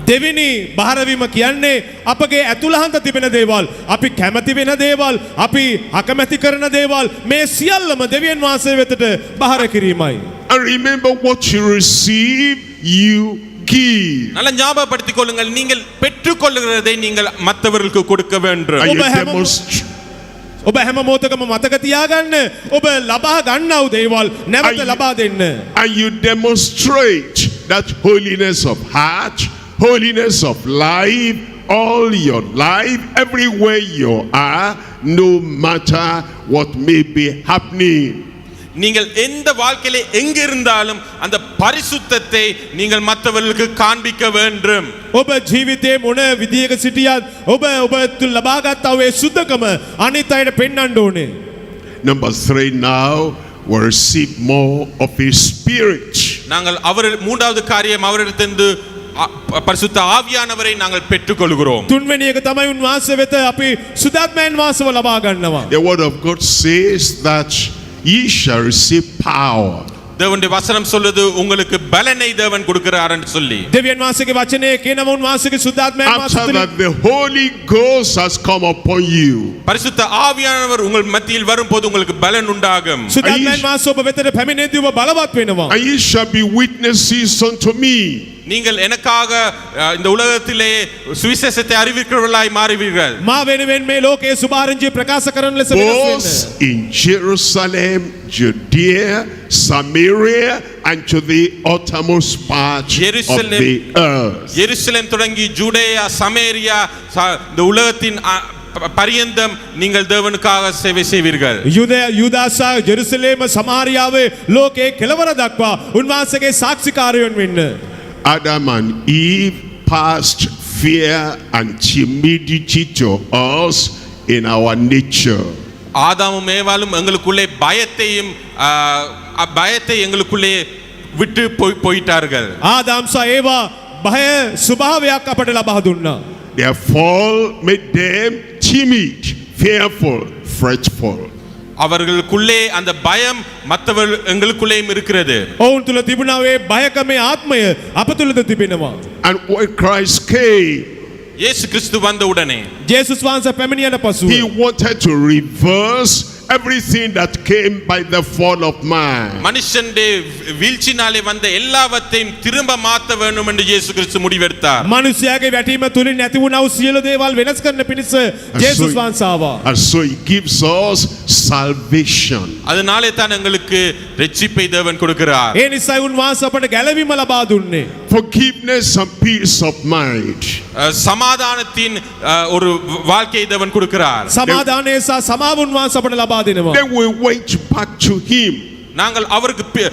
දෙවෙනි බාරවීම කියන්නේ අපගේ ඇතුළහන්ත තිබෙන දේවල්, අපි කැමති වෙන දේවල්, අපි අකමැති කරන දේවල්, මේ සියල්ලම දෙවියන් වහන්සේ වෙතට බාර කිරීමයි. And remember, what you receive, you give. நல்ல ஞாபகப்படுத்திக் கொள்ளுங்கள், நீங்கள் பெற்றுக்கொள்ளுகிறதை நீங்கள் மற்றவர்களுக்கு கொடுக்க வேண்டும். And you ඔබ demonstrate. ඔබ හැම මොහොතකම මතක තියාගන්න ඔබ ලබා ගන්නව දේවල් නැවත ලබා දෙන්න. And you demonstrate that holiness of heart, holiness of life, all your life, everywhere you are, no matter what may be happening. நீங்கள் எந்த வாழ்க்கையிலே எங்க இருந்தாலும் அந்த பரிசுத்தத்தை நீங்கள் மற்றவர்களுக்கு காண்பிக்க வேண்டும். ඔබ ජීවිතේ මොන විදියක සිටියත් ඔබ තුල ලබාගත් ඒ සුද්ධකම අනිත් අයට පෙන්වන්න ඕනේ. Number 3, now we receive more of His Spirit. நாங்கள் அவர் மூன்றாவது காரியம் அவரிடத்திலிருந்து பரிசுத்த ஆவியானவரை நாங்கள் பெற்றுக்கொள்கிறோம். තුන්වෙනි එක තමයි උන්වහන්සේ වෙත අපි සුද්ධාත්මයන් වහන්සේව ලබා ගන්නවා. The word of God says that ye shall receive power. தேவனுடைய வசனம் சொல்லுது உங்களுக்கு பலனை தேவன் கொடுக்கிறார் என்று சொல்லி. දෙවියන් වහන්සේගේ වචනේ කියනවා උන්වහන්සේගේ සුද්ධාත්මයන් After වහන්සේ that the Holy Ghost has come upon you. பரிசுத்த ஆவியானவர் உங்கள் மத்தியில் வரும்போது உங்களுக்கு பலன் உண்டாகும். සුද්ධාත්මයන් වහන්සේ ඔබ වෙතට පැමිණෙද්දී ඔබ බලවත් වෙනවා. And ye shall be witnesses unto me. நீங்கள் எனக்காக இந்த உலகத்திலே சுவிசேஷத்தை அறிவிக்கிறவர்களாய் மாறுவீர்கள். මා වෙනුවෙන් මේ ලෝකයේ සුභාරංචිය ප්‍රකාශ කරන ලෙස වෙනස් වෙන්න. Both in Jerusalem, Judea, Samaria, and to the uttermost part of the earth. எருசலேம் தொடங்கி ஜூடேயா, சமேரியா, இந்த உலகத்தின் பரியந்தம் நீங்கள் தேவனுக்காக சேவை செய்வீர்கள். යුදාසා ජෙරුසලේම සමාරියාවේ ලෝකයේ කෙළවර දක්වා උන්වහන්සේගේ සාක්ෂිකාරයන් වෙන්න. Adam and Eve passed fear and timidity to us in our nature. ஆதாமும் ஏவாளும் எங்களுக்குள்ளே பயத்தை எங்களுக்குள்ளே விட்டு போயிட்டார்கள். ආදාම් සහ ඒවා භය ස්වභාවයක් අපට ලබා දුන්නා. Their fall made them timid, fearful, fretful. அவர்களுக்குள்ளே அந்த பயம் மற்றவர்கள் எங்களுக்குள்ளேயும் இருக்கிறது. ඔවුන් තුල තිබුණා ඒ භයකමේ ආත්මය අප තුලද තිබෙනවා. And when Christ came, இயேசு கிறிஸ்து வந்த உடனே ජේසුස් වහන්සේ පැමිණියන පසුව He wanted to reverse everything that came by the fall of man. மனுஷனுடைய வீழ்ச்சினாலே வந்த எல்லாவற்றையும் திரும்ப மாற்ற வேண்டும் என்று இயேசு கிறிஸ்து முடிவெடுத்தார். මනුෂ්‍යයාගේ වැටීම තුලින් නැති වුණා වූ සියලු දේවල් වෙනස් කරන්න පිණිස ජේසුස් වහන්සේ ආවා. And so He gives us salvation. அதனாலே தான் எங்களுக்கு இரட்சிப்பை தேவன் கொடுக்கிறார். ඒ නිසා උන්වහන්සේ අපට ගැලවීම ලබා දුන්නේ. Forgiveness and peace of mind. சமாதானத்தின் ஒரு வாழ்க்கையை தேவன் கொடுக்கிறார். සමාදානය සහ සමාව උන්වහන්සේ අපට ලබා දෙනවා. Then we wait back to Him. நாங்கள் அவருக்கு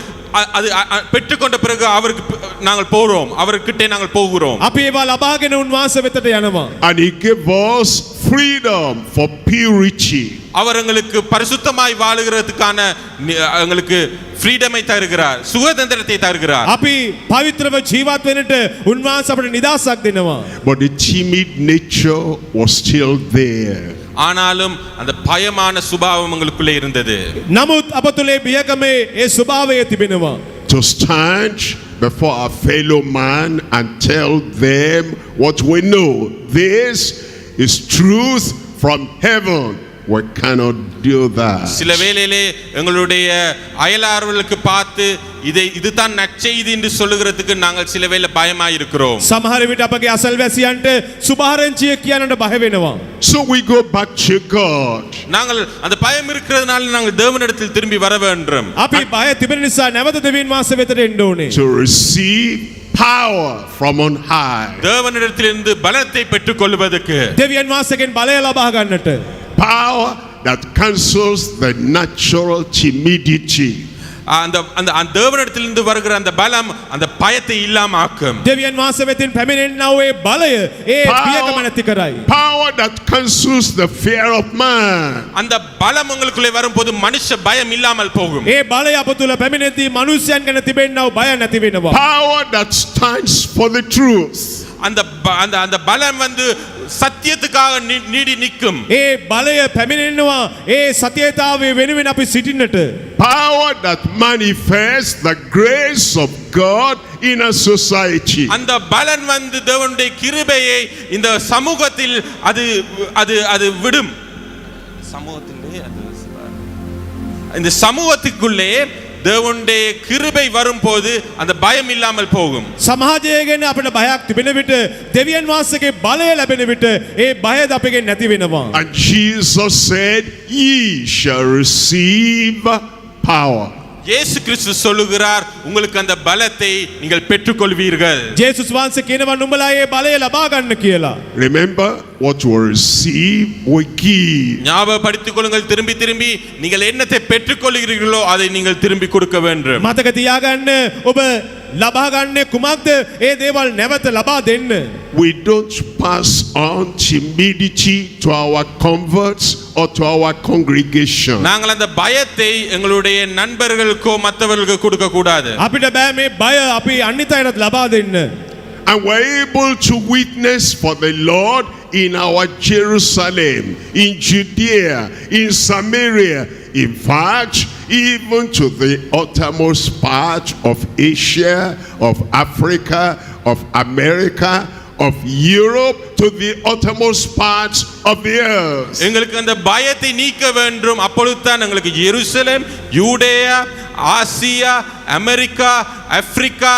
அது பெற்றுக்கொண்ட பிறகு அவருக்கு நாங்கள் போறோம், அவர்கிட்ட நாங்கள் போகிறோம். අපි ඒවා ලබාගෙන උන්වහන්සේ වෙතට යනවා. And He gave us freedom for purity. அவர் எங்களுக்கு பரிசுத்தமாய் வாழுகிறதுக்கான எங்களுக்கு ஃப்ரீடமை தருகிறார், சுதந்திரத்தை தருகிறார். අපි පවිත්‍රව ජීවත් වෙන්නට උන්වහන්සේ අපට නිදහසක් දෙනවා. But the timid nature was still there. ஆனாலும் அந்த பயமான சுபாவம் எங்களுக்குள்ளே இருந்தது. නමුත් අප තුලේ බියකමේ ඒ ස්වභාවය තිබෙනවා. To stand before our fellow man and tell them what we know. This is truth from heaven. We cannot do that. சில வேளையிலே எங்களுடைய அயலார்களுக்கு பார்த்து இதுதான் நற்செய்தி என்று சொல்லுகிறதுக்கு நாங்கள் சில வேளை பயமாய் இருக்கிறோம். සමහර විට අපගේ අසල්වැසියන්ට සුභාරංචිය කියන්නට බය වෙනවා. So we go back to God. நாங்கள் அந்த பயம் இருக்கிறதுனால நாங்கள் தேவனிடத்தில் திரும்பி வர வேண்டும். අපි බය තිබෙන නිසා නැවත දෙවියන් වහන්සේ වෙතට එන්න ඕනේ. To receive power from on high. தேவனிடத்திலிருந்து பலத்தை பெற்றுக் கொள்வதற்கு, දෙවියන් වහන්සේගෙන් බලය ලබා ගන්නට. Power that cancels the natural timidity. அந்த தேவனிடத்திலிருந்து வருகிற அந்த பலம் அந்த பயத்தை இல்லாம ஆக்கும். දෙවියන් වහන්සේ වෙතින් පැමිණෙනා වූ ඒ බලය ඒ බියකම නැති කරයි. Power that cancels the fear of man. அந்த பலம் உங்களுக்குள்ளே வரும்போது மனுஷ பயம் இல்லாமல் போகும். ඒ බලය අප තුල පැමිණෙද්දී මනුෂ්‍යයන් ගැන තිබෙනා වූ බය නැති වෙනවා. Power that stands for the truth. அந்த பலம் வந்து சத்தியத்துக்காக நீடி நிற்கும். ඒ බලය පැමිණෙනවා ඒ සත්‍යතාවයේ වෙනුවෙන් අපි සිටින්නට. Power that manifests the grace of God in a society. அந்த பலன் வந்து தேவனுடைய கிருபையை இந்த சமூகத்தில் அது விடும். சமூகத்திலே இந்த சமூகத்துக்குள்ளே தேவனுடைய கிருபை வரும்போது அந்த பயம் இல்லாமல் போகும். සමාජය ගැන අපිට බයක් තිබෙන විට දෙවියන් වහන්සේගේ බලය ලැබෙන විට ඒ බයද අපගෙන් නැති වෙනවා. And Jesus said, ye shall receive power. இயேசு கிறிஸ்து சொல்லுகிறார், உங்களுக்கு அந்த பலத்தை நீங்கள் பெற்றுக்கொள்வீர்கள். ජේසුස් වහන්සේ කියනවා නුඹලා ඒ බලය ලබා ගන්න කියලා. Remember, what you receive, we give. ஞாபகப்படுத்திக் கொள்ளுங்கள், திரும்பி திரும்பி நீங்கள் என்னத்தை பெற்றுக்கொள்கிறீர்களோ அதை நீங்கள் திரும்பி கொடுக்க வேண்டும். මතක තියාගන්න ඔබ ලබා ගන්නේ කුමක්ද? ඒ දේවල් නැවත ලබා දෙන්න. We don't pass on timidity to our converts or to our congregation. நாங்கள் அந்த பயத்தை எங்களுடைய நண்பர்களுக்கோ மற்றவர்களுக்கு கொடுக்க கூடாது. අපිට බෑ මේ බය අපි අනිත් අයටත් ලබා දෙන්න. And we're able to witness for the Lord in our Jerusalem, in Judea, in Samaria, in fact, even to the uttermost part of Asia, of Africa, of America, of Europe, to the uttermost parts of the earth. எங்களுக்கு அந்த பயத்தை நீக்க வேண்டும். அப்பொழுதுதான் எங்களுக்கு எருசலேம், யூதேயா, Asia, America, Africa,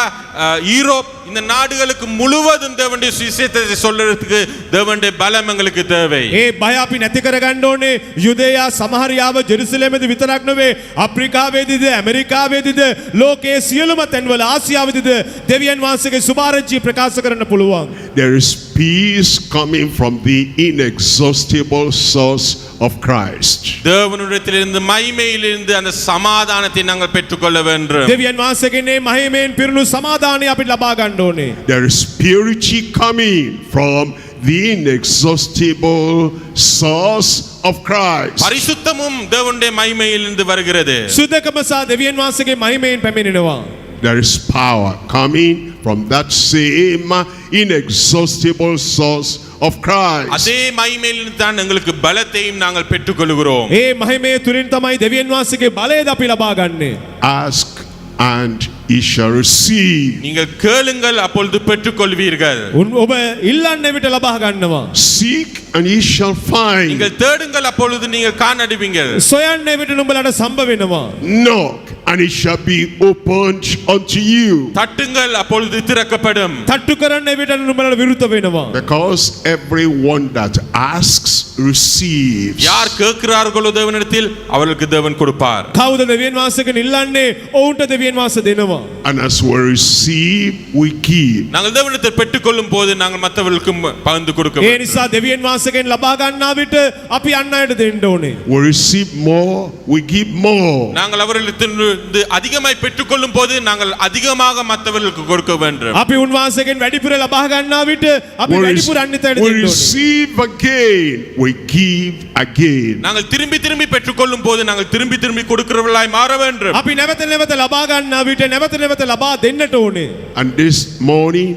Europe இந்த நாடுகளுக்கு முழுவதும் தேவனுடைய சுவிசேஷத்தை சொல்றதுக்கு தேவனுடைய பலம் எங்களுக்கு தேவை. ඒ බය අපි නැති කරගන්න ඕනේ. යුදේයා, සමහරියාව, ජෙරුසලමේදී විතරක් නෙවෙයි, අප්‍රිකාවේදීද, ඇමරිකාවේදීද, ලෝකයේ සියලුම තැන්වල, ආසියාවේදීද දෙවියන් වහන්සේගේ සුභාරංචිය ප්‍රකාශ කරන්න පුළුවන්. There is peace coming from the inexhaustible source of Christ. தேவனிடத்திலிருந்து மகிமையிலிருந்து அந்த சமாதானத்தை நாங்கள் பெற்றுக்கொள்ள வேண்டும். දෙවියන් වහන්සේගේ මේ මහිමෙන් පිරුණු සමාදානය අපිට ලබා ගන්න ඕනේ. There is purity coming from the inexhaustible source of Christ. பரிசுத்தமும் தேவனுடைய மகிமையிலிருந்து வருகிறது. සුද්ධකම සහ දෙවියන් වහන්සේගේ මහිමෙන් පැමිණෙනවා. There is power coming from that same inexhaustible source of Christ. அதே மகிமையிலிருந்து தான் எங்களுக்கு பலத்தையும் நாங்கள் பெற்றுக்கொள்கிறோம். ඒ මහිමේ තුලින් තමයි දෙවියන් වහන්සේගේ බලයද අපි ලබා ගන්නෙ. Ask and ye shall receive. நீங்கள் கேளுங்கள், அப்பொழுது பெற்றுக்கொள்வீர்கள். ඔබ ඉල්ලන්න විට ලබා ගන්නවා. Seek and ye shall find. நீங்கள் தேடுங்கள், அப்பொழுது நீங்கள் காணடுவீங்கள். සොයන්න විට නුඹලට සම්බ වෙනවා. Knock and it shall be opened unto you. தட்டுங்கள், அப்பொழுது திறக்கப்படும். තට්ටු කරන්න විට නුඹලට විරුද්ධ වෙනවා. Because everyone that asks receives. யார் கேட்கிறார்களோ தேவனிடத்தில் அவர்களுக்கு தேவன் கொடுப்பார். කවුද දෙවියන් වහන්සේගෙන් ඉල්ලන්නේ? ඔවුන්ට දෙවියන් වහන්සේ දෙනවා. And as we receive, we give. நாங்கள் தேவனிடத்தில் பெற்றுக்கொள்ளும் போது நாங்கள் மற்றவர்களுக்கும் பகிர்ந்து கொடுக்க ඒ வேண்டும். නිසා දෙවියන් වහන්සේගෙන් ලබා ගන්නා විට අපි අන් අයට දෙන්න ඕනේ. We receive more, we give more. நாங்கள் அவர்களிடத்திலிருந்து அதிகமாய் பெற்றுக்கொள்ளும் போது நாங்கள் அதிகமாக மற்றவர்களுக்கு கொடுக்க வேண்டும். අපි උන්වහන්සේගෙන් වැඩිපුර ලබා ගන්නා විට අපි වැඩිපුර අනිත් අයට We දෙන්න ඕනේ. receive again, we give again. நாங்கள் திரும்பி திரும்பி பெற்றுக்கொள்ளும் போது நாங்கள் திரும்பி திரும்பி கொடுக்கிறவர்களாய் மாற வேண்டும். අපි නැවත නැවත ලබා ගන්නා විට නැවත නැවත ලබා දෙන්නට ඕනේ. And this morning,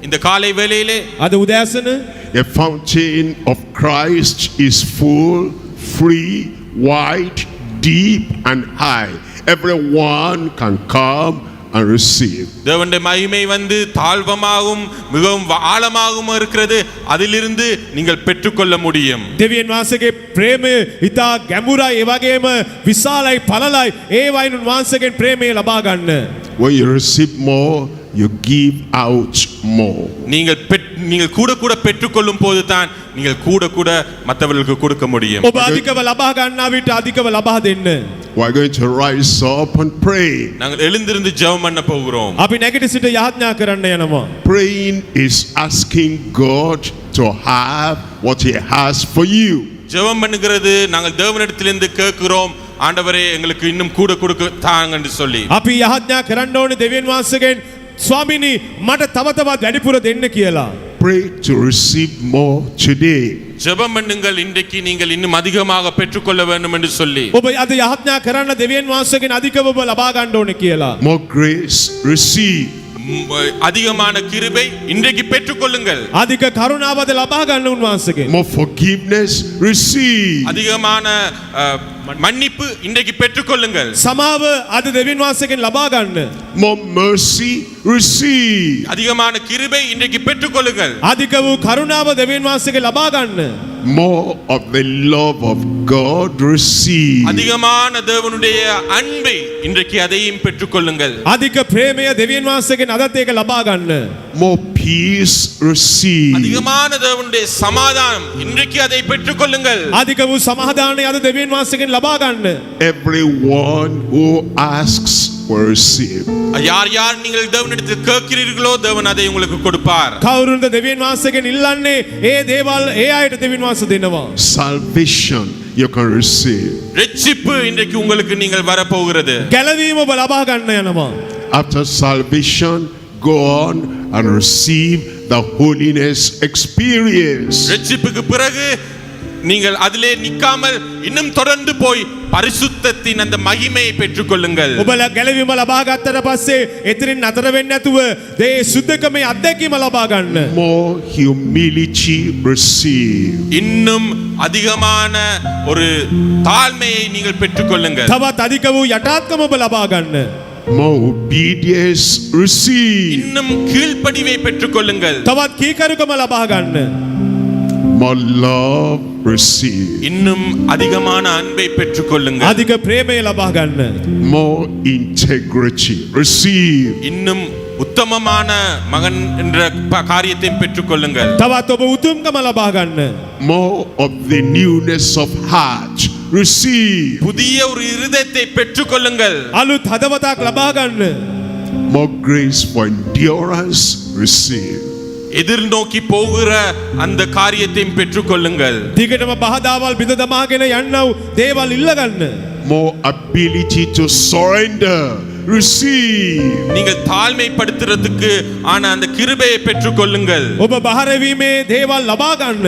இந்த காலை வேளையிலே අද උදෑසන the fountain of Christ is full, free, wide, deep and high. Everyone can come and receive. தேவனுடைய மகிமை வந்து தாழ்வமாகவும் மிகவும் ஆழமாகவும் இருக்கிறது. அதிலிருந்து நீங்கள் பெற்றுக்கொள்ள முடியும். දෙවියන් වහන්සේගේ ප්‍රේමය ඉතා ගැඹුරයි, ඒ වගේම විශාලයි, පළලයි. ඒ වයින් උන්වහන්සේගෙන් ප්‍රේමය ලබා ගන්න. When you receive more, you give out more. நீங்கள் கூட கூட பெற்றுக்கொள்ளும் போது தான் நீங்கள் கூட கூட மற்றவர்களுக்கு கொடுக்க முடியும். ඔබ අධිකව ලබා ගන්නා විට අධිකව ලබා දෙන්න. We're going to rise up and pray. நாங்கள் எழுந்திருந்து ஜெபம் பண்ண போகிறோம். අපි නැගිට සිට යාඥා කරන්න යනවා. Praying is asking God to have what He has for you. ஜெபம் பண்ணுகிறது நாங்கள் தேவனிடத்திலிருந்து கேட்கிறோம், ஆண்டவரே எங்களுக்கு இன்னும் கூட கொடுக்க தாங்கன்னு சொல்லி. අපි යාඥා කරන්න ඕනේ දෙවියන් වහන්සේගෙන්, ස්වාමීනි මට තව තවත් වැඩිපුර දෙන්න කියලා. Pray to receive more today. ஜெபம் பண்ணுங்கள், இன்றைக்கு நீங்கள் இன்னும் அதிகமாக பெற்றுக்கொள்ள வேண்டும் என்று சொல்லி. ඔබ අද යාඥා කරන්න දෙවියන් වහන්සේගෙන් අධිකව ඔබ ලබා ගන්න ඕනේ කියලා. More grace, receive. அதிகமான கிருபை இன்றைக்கு பெற்றுக்கொள்ளுங்கள். අධික කරුණාවද ලබා ගන්න උන්වහන්සේගෙන්. More forgiveness, receive. அதிகமான மன்னிப்பு இன்றைக்கு பெற்றுக்கொள்ளுங்கள். සමාව අද දෙවියන් වහන්සේගෙන් ලබා ගන්න. More mercy, receive. அதிகமான கிருபை இன்றைக்கு பெற்றுக்கொள்ளுங்கள். අධික වූ කරුණාව දෙවියන් වහන්සේගෙන් ලබා ගන්න. more of the love of God receive. அதிகமான தேவனுடைய அன்பை இன்றைக்கு அதையும் பெற்றுக்கொள்ளுங்கள். අධික ප්‍රේමය දෙවියන් වහන්සේගෙන් අදත් ඒක ලබා ගන්න. More peace receive. அதிகமான தேவனுடைய சமாதானம் இன்றைக்கு அதை பெற்றுக்கொள்ளுங்கள். අධික වූ සමාදානය අද දෙවියන් වහන්සේගෙන් ලබා ගන්න. Everyone who asks will receive. யார் யார் நீங்கள் தேவனிடத்தில் கேட்கிறீர்களோ தேவன் அதை உங்களுக்கு கொடுப்பார். කවුරුන්ද දෙවියන් වහන්සේගෙන් ඉල්ලන්නේ ඒ දේවල් ඒ අයට දෙවියන් වහන්සේ දෙනවා. Salvation you can receive. ரட்சிப்பு இன்றைக்கு உங்களுக்கு நீங்கள் வரப்போகிறது. ගැලවීම ඔබ ලබා ගන්න යනවා. After salvation, go on and receive the holiness experience. ரட்சிப்புக்கு பிறகு நீங்கள் அதிலே நிக்காமல் இன்னும் தொடர்ந்து போய் பரிசுத்தத்தின் அந்த மகிமையை பெற்றுக்கொள்ளுங்கள். ඔබලා ගැලවීම ලබා ගත්තට පස්සේ එතනින් නතර වෙන්නේ නැතුව දේ සුද්ධකමේ අත්දැකීම ලබා ගන්න. More humility receive. இன்னும் அதிகமான ஒரு தாழ்மையை நீங்கள் பெற்றுக்கொள்ளுங்கள். තවත් අධික වූ යටාත්කම ඔබ ලබා ගන්න. More obedience receive. இன்னும் கீழ்ப்படிவை பெற்றுக்கொள்ளுங்கள். තවත් කීකරුකම ලබා ගන්න. More love receive. இன்னும் அதிகமான அன்பை பெற்றுக்கொள்ளுங்கள். අධික ප්‍රේමය ලබා ගන්න. More integrity receive. இன்னும் உத்தமமான மகன் என்ற காரியத்தை பெற்றுக்கொள்ளுங்கள். තවත් ඔබ උතුම්කම ලබා ගන්න. More of the newness of heart receive. புதிய ஒரு இருதயத்தை பெற்றுக்கொள்ளுங்கள். අලුත් හදවතක් ලබා ගන්න. More grace for endurance receive. எதிர்நோக்கி போகிற அந்த காரியத்தையும் பெற்றுக்கொள்ளுங்கள். දිගටම බහදාවල් බිඳ දමාගෙන යන්නව දේවල් ඉල්ල ගන්න. More ability to surrender receive. நீங்கள் தாழ்மைப்படுத்துறதுக்கு ஆன அந்த கிருபையை பெற்றுக்கொள்ளுங்கள். ඔබ බහර වීමේ දේවල් ලබා ගන්න.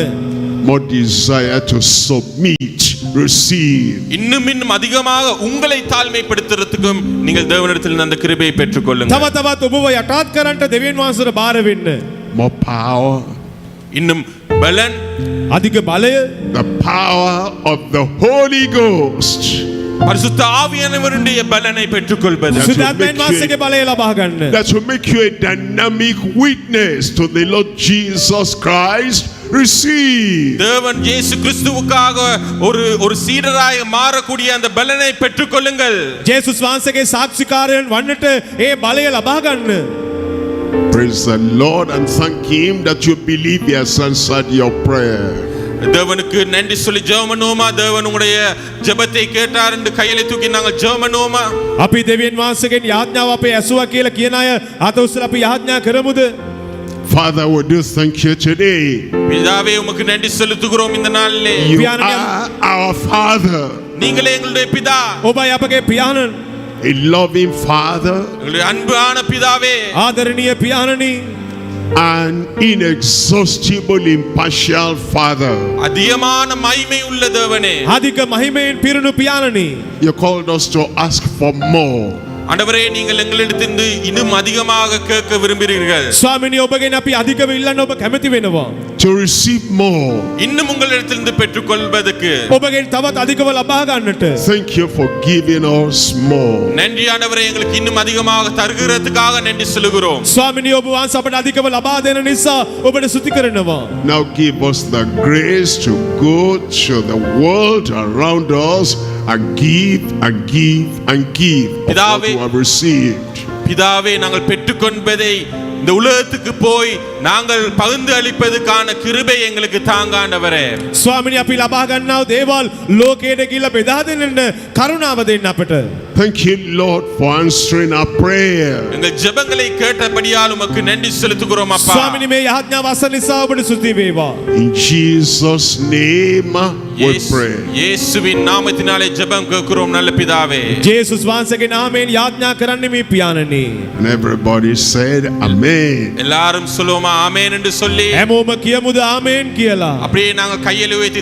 More desire to submit receive. இன்னும் அதிகமாக உங்களை தாழ்மைப்படுத்துறதுக்கும் நீங்கள் தேவனிடத்தில் அந்த கிருபையை பெற்றுக்கொள்ளுங்கள். තව තවත් ඔබව යටාත් කරන්නට දෙවියන් වහන්සේට බාර වෙන්න. More power. இன்னும் பலன், අධික බලය, The power of the Holy Ghost. பரிசுத்த ஆவியானவருடைய பலனை பெற்றுக்கொள்வது. සුදාත්මයන් වහන්සේගේ බලය ලබා ගන්න. That will make you a dynamic witness to the Lord Jesus Christ. Receive. தேவன் இயேசு கிறிஸ்துவுக்காக ஒரு சீடராய் மாறக்கூடிய அந்த பலனை பெற்றுக்கொள்ளுங்கள். ජේසුස් වහන්සේගේ සාක්ෂිකාරයන් වන්නට ඒ බලය ලබා ගන්න. Praise the Lord and thank Him that you believe He has answered your prayer. தேவனுக்கு நன்றி சொல்லி ஜெபம் பண்ணுவோமா? தேவன் உங்களுடைய ஜெபத்தை கேட்டார் என்று கையில தூக்கி நாங்கள் ஜெபம் பண்ணுவோமா? අපි දෙවියන් වහන්සේගෙන් යාඥාව අපේ ඇසුවා කියලා කියන අය අත උස්සලා අපි යාඥා කරමුද? Father, we do thank you today. பிதாவே உமக்கு நன்றி செலுத்துகிறோம் இந்த நாளிலே. You are our Father, நீங்களே எங்களுடைய பிதா, ඔබයි අපගේ පියාණන්, a loving Father, எங்களுடைய அன்பான பிதாவே, ආදරණීය පියාණනි, an inexhaustible, impartial Father. அதிகமான மகிமை உள்ள தேவனே, අධික මහිමයෙන් පිරුණු පියාණනි. You called us to ask for more. ஆண்டவரே நீங்கள் எங்களிடத்திலிருந்து இன்னும் அதிகமாக கேட்க விரும்புகிறீர்கள். ස්වාමිනී ඔබගෙන් අපි අධිකව ඉල්ලන්න ඔබ කැමති වෙනවා. To receive more. இன்னும் உங்களிடத்திலிருந்து பெற்றுக்கொள்வதற்கு ඔබගෙන් තවත් අධිකව ලබා ගන්නට. Thank you for giving us more. நன்றி ஆண்டவரே, எங்களுக்கு இன்னும் அதிகமாக தருகிறதுக்காக நன்றி சொல்லுகிறோம். ස්වාමිනී ඔබ වහන්සේ අපට අධිකව ලබා දෙන නිසා ඔබට ස්තුති කරනවා. Now give us the grace to go to the world around us and give and give and give of what we have received. பிதாவே, நாங்கள் பெற்றுக்கொண்டதை இந்த உலகத்துக்கு போய் நாங்கள் பகிர்ந்து அளிப்பதற்கான கிருபை எங்களுக்கு தாங்க ஆண்டவரே. ස්වාමිනී අපි ලබා ගන්නා දේවල් ලෝකයට කියලා බෙදා දෙන්න කරුණාව දෙන්න අපට. Thank you, Lord, for answering our prayer. எங்கள் ஜெபங்களை கேட்டபடியால் உமக்கு நன்றி செலுத்துகிறோம் அப்பா. ස්වාමිනී මේ යාඥාව අසන නිසා ඔබට ස්තුති වේවා. In Jesus' name we pray. இயேசுவின் நாமத்தினாலே ஜெபம் கேட்கிறோம் நல்ல பிதாவே. ජේසුස් වහන්සේගේ නාමයෙන් යාඥා කරන්නේ මේ පියාණනි. And everybody said amen. எல்லாரும் சொல்லுவோமா ஆமென் என்று சொல்லி හැමෝම කියමුද ආමේන් කියලා. அப்படியே நாங்கள் கையில் உயர்த்தி